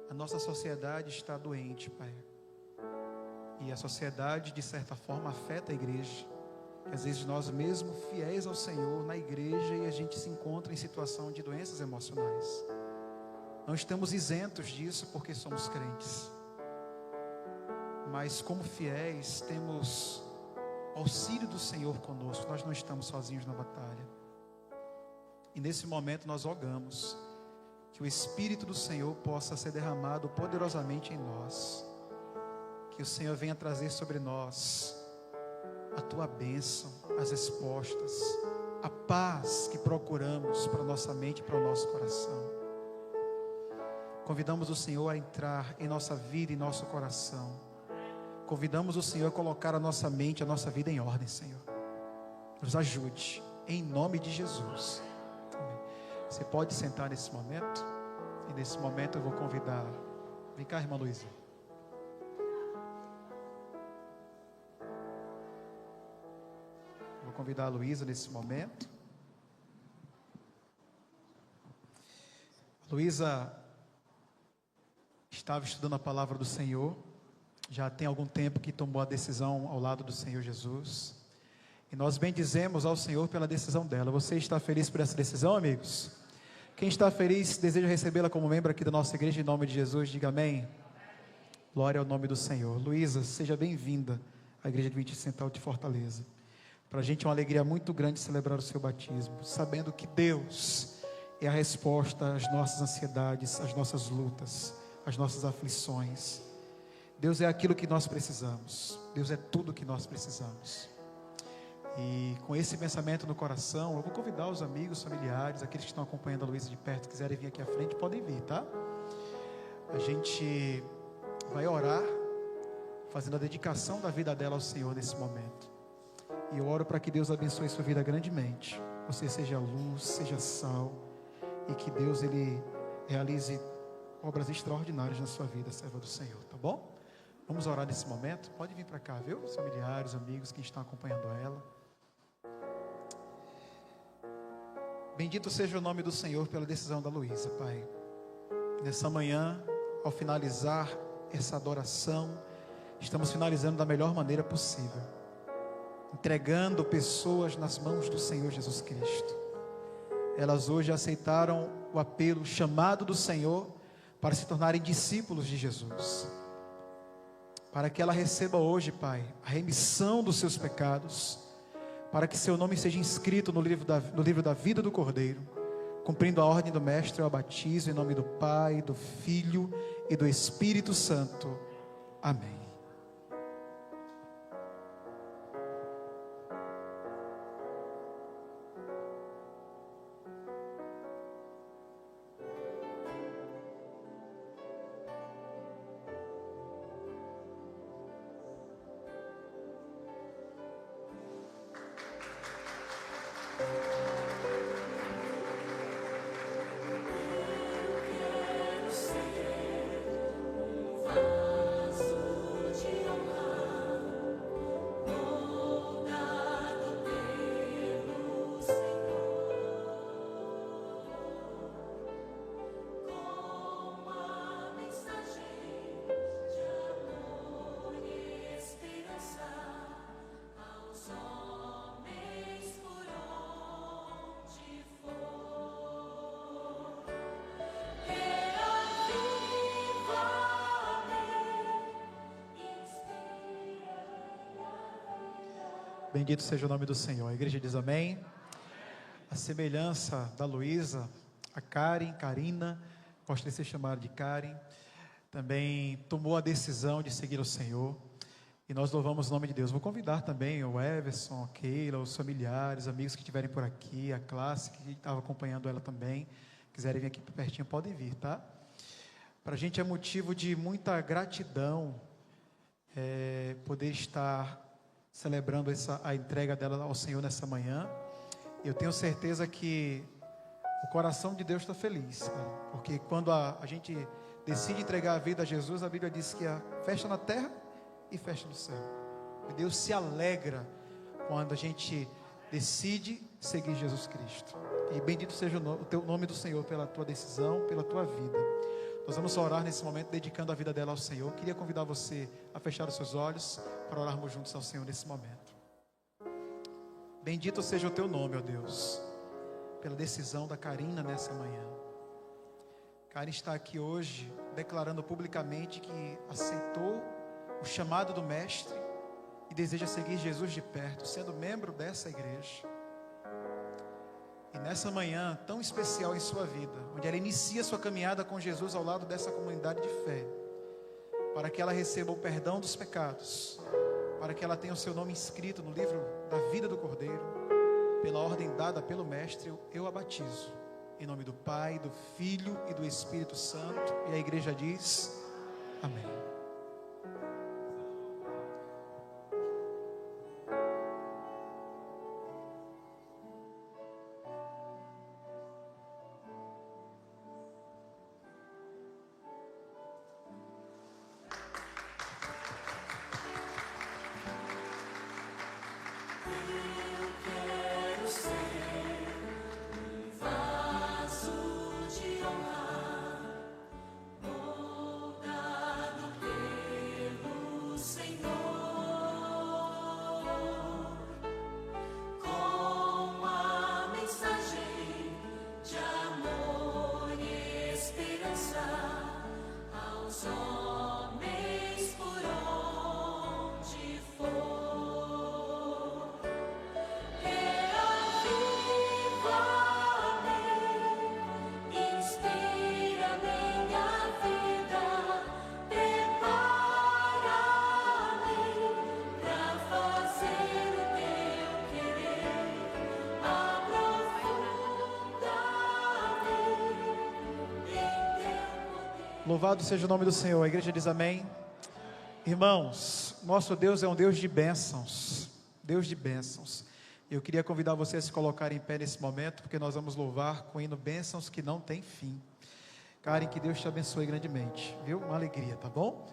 A nossa sociedade está doente, Pai. E a sociedade, de certa forma, afeta a igreja. Às vezes nós mesmos, fiéis ao Senhor, na igreja, e a gente se encontra em situação de doenças emocionais. Não estamos isentos disso porque somos crentes. Mas como fiéis, temos auxílio do Senhor conosco. Nós não estamos sozinhos na batalha. E nesse momento nós rogamos que o Espírito do Senhor possa ser derramado poderosamente em nós. Que o Senhor venha trazer sobre nós a tua bênção, as respostas, a paz que procuramos para a nossa mente e para o nosso coração. Convidamos o Senhor a entrar em nossa vida e nosso coração. Convidamos o Senhor a colocar a nossa mente, a nossa vida em ordem, Senhor. Nos ajude, em nome de Jesus. Amém. Você pode sentar nesse momento. E nesse momento eu vou convidar. Vem cá, irmã Luísa. Vou convidar a Luísa nesse momento. Luísa estava estudando a palavra do Senhor. Já tem algum tempo que tomou a decisão ao lado do Senhor Jesus. E nós bendizemos ao Senhor pela decisão dela. Você está feliz por essa decisão, amigos? Quem está feliz, deseja recebê-la como membro aqui da nossa igreja, em nome de Jesus, diga amém. Glória ao nome do Senhor. Luísa, seja bem-vinda à Igreja Adventista Central de Fortaleza. Para a gente é uma alegria muito grande celebrar o seu batismo, sabendo que Deus é a resposta às nossas ansiedades, às nossas lutas, às nossas aflições. Deus é aquilo que nós precisamos. Deus é tudo que nós precisamos. E com esse pensamento no coração, eu vou convidar os amigos, familiares, aqueles que estão acompanhando a Luísa de perto, quiserem vir aqui à frente, podem vir, tá? A gente vai orar, fazendo a dedicação da vida dela ao Senhor nesse momento. E eu oro para que Deus abençoe sua vida grandemente. Você seja luz, seja sal, e que Deus, Ele realize obras extraordinárias na sua vida, serva do Senhor, tá bom? Vamos orar nesse momento. Pode vir para cá, viu? Os familiares, amigos que estão acompanhando ela. Bendito seja o nome do Senhor pela decisão da Luísa, Pai. Nessa manhã, ao finalizar essa adoração, estamos finalizando da melhor maneira possível, entregando pessoas nas mãos do Senhor Jesus Cristo. elas hoje aceitaram o apelo, o chamado do Senhor para se tornarem discípulos de Jesus. Para que ela receba hoje, Pai, a remissão dos seus pecados, para que seu nome seja inscrito no livro da vida do Cordeiro. Cumprindo a ordem do Mestre, eu a batizo em nome do Pai, do Filho e do Espírito Santo. Amém. Bendito seja o nome do Senhor. A igreja diz amém. A semelhança da Luísa, a Karina, gosto de ser chamada de Karen, também tomou a decisão de seguir o Senhor. E nós louvamos o nome de Deus. Vou convidar também o Everson, a Keila, os familiares, amigos que estiverem por aqui, a classe que estava acompanhando ela também, quiserem vir aqui pertinho, podem vir, tá? Para a gente é motivo de muita gratidão poder estar celebrando a entrega dela ao Senhor nessa manhã. Eu tenho certeza que o coração de Deus está feliz, cara, porque quando a gente decide entregar a vida a Jesus, a Bíblia diz que há festa na terra e festa no céu. E Deus se alegra quando a gente decide seguir Jesus Cristo. E bendito seja o teu nome do Senhor pela tua decisão, pela tua vida. Nós vamos orar nesse momento, dedicando a vida dela ao Senhor. Queria convidar você a fechar os seus olhos para orarmos juntos ao Senhor nesse momento. Bendito seja o teu nome, ó Deus, pela decisão da Karina nessa manhã. Karina está aqui hoje declarando publicamente que aceitou o chamado do Mestre e deseja seguir Jesus de perto, sendo membro dessa igreja. E nessa manhã tão especial em sua vida, onde ela inicia sua caminhada com Jesus ao lado dessa comunidade de fé, para que ela receba o perdão dos pecados, para que ela tenha o seu nome inscrito no livro da vida do Cordeiro, pela ordem dada pelo Mestre, eu a batizo. Em nome do Pai, do Filho e do Espírito Santo. E a igreja diz, amém. Louvado seja o nome do Senhor. A igreja diz amém. Irmãos, nosso Deus é um Deus de bênçãos. Deus de bênçãos. Eu queria convidar vocês a se colocarem em pé nesse momento, porque nós vamos louvar com o hino Bênçãos que não tem fim. Karen, que Deus te abençoe grandemente. Viu? Uma alegria, tá bom?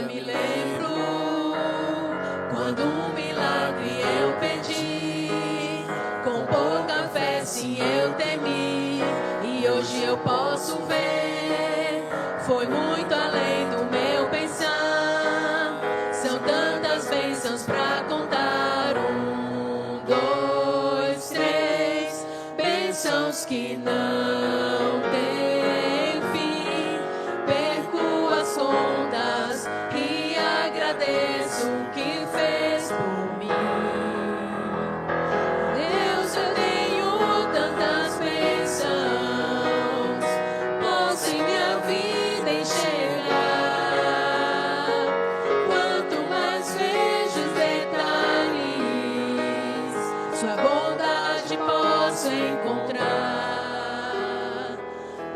ainda me lembro quando um milagre eu pedi. Com pouca fé sim eu temi, e hoje eu posso ver, foi muito além do meu pensar. São tantas bênçãos pra contar, 1, 2, 3, bênçãos que não tem fim. Perco as contas e agradeço o que fez por mim. Deus, eu tenho tantas bênçãos, posso em minha vida enxergar. Quanto mais vejo os detalhes, sua bondade posso encontrar.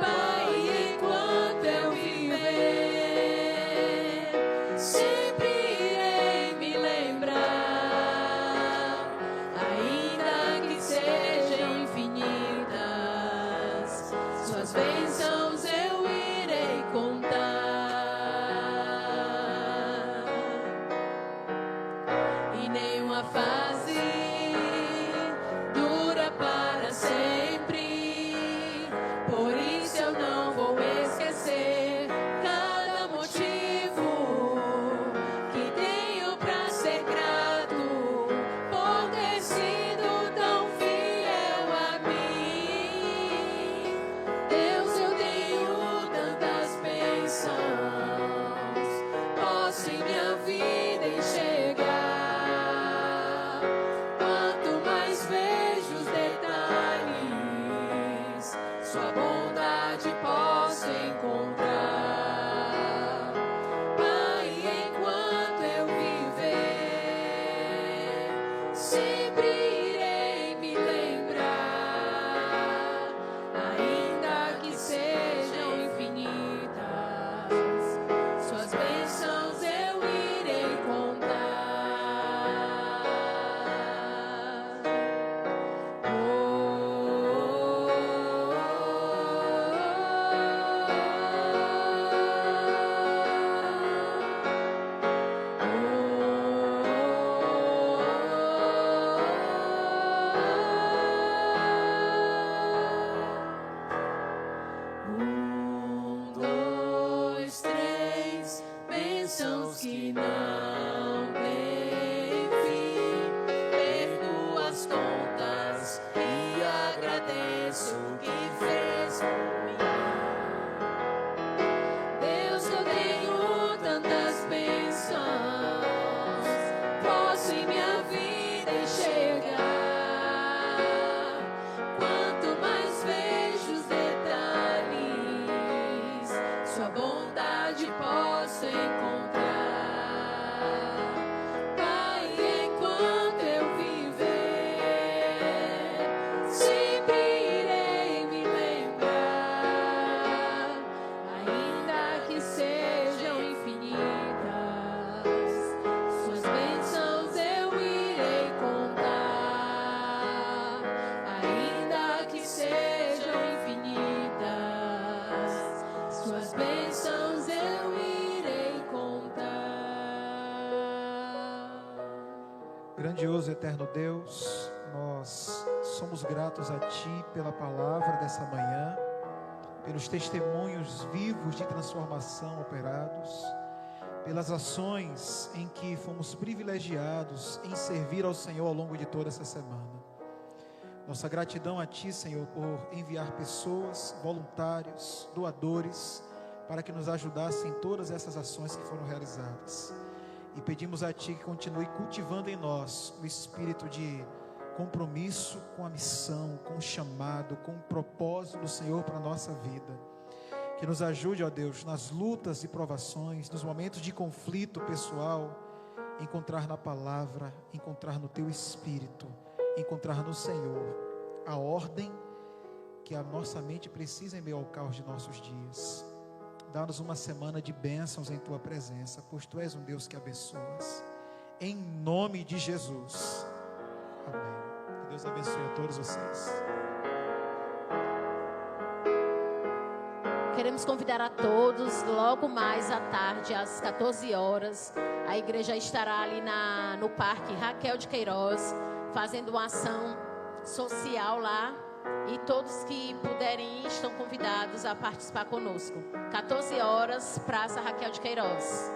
Pai, enquanto eu viver, sempre irei me lembrar, ainda que sejam infinitas, suas bênçãos eu irei contar. E nenhuma fase dura para sempre, por isso eu não vou esquecer cada motivo que tenho pra ser grato, por ter sido tão fiel a mim. Deus, eu tenho tantas bênçãos, posso em minha vida enxergar. Quanto mais vejo os detalhes, sua bondade posso encontrar. Pai, enquanto eu viver, sempre irei me lembrar, ainda que sejam infinitas, suas bênçãos eu irei contar. Dois, três, bênçãos que não têm fim. Perco as contas e agradeço o que fez por mim. Deus, eu tenho tantas bênçãos, posso em minha vida enxergar. Quanto mais vejo os detalhes, sua bondade posso encontrar. Pai, enquanto eu viver, sempre irei me lembrar, ainda que sejam infinitas, suas bênçãos eu irei contar. Ainda que sejam infinitas, suas bênçãos eu irei contar. Grandioso e eterno Deus, nós somos gratos a Ti pela palavra dessa manhã, pelos testemunhos vivos de transformação operados, pelas ações em que fomos privilegiados em servir ao Senhor ao longo de toda essa semana. Nossa gratidão a Ti, Senhor, por enviar pessoas, voluntários, doadores, para que nos ajudassem em todas essas ações que foram realizadas. E pedimos a Ti que continue cultivando em nós o espírito de compromisso com a missão, com o chamado, com o propósito do Senhor para a nossa vida. Que nos ajude, ó Deus, nas lutas e provações, nos momentos de conflito pessoal, encontrar na palavra, encontrar no Teu Espírito, encontrar no Senhor a ordem que a nossa mente precisa em meio ao caos de nossos dias. Dá-nos uma semana de bênçãos em Tua presença, pois Tu és um Deus que abençoas. Em nome de Jesus. Amém. Que Deus abençoe a todos vocês. Queremos convidar a todos, logo mais à tarde, às 14 horas, a igreja estará ali no Parque Raquel de Queiroz, fazendo uma ação social lá. E todos que puderem ir estão convidados a participar conosco. 14 horas, Praça Raquel de Queiroz.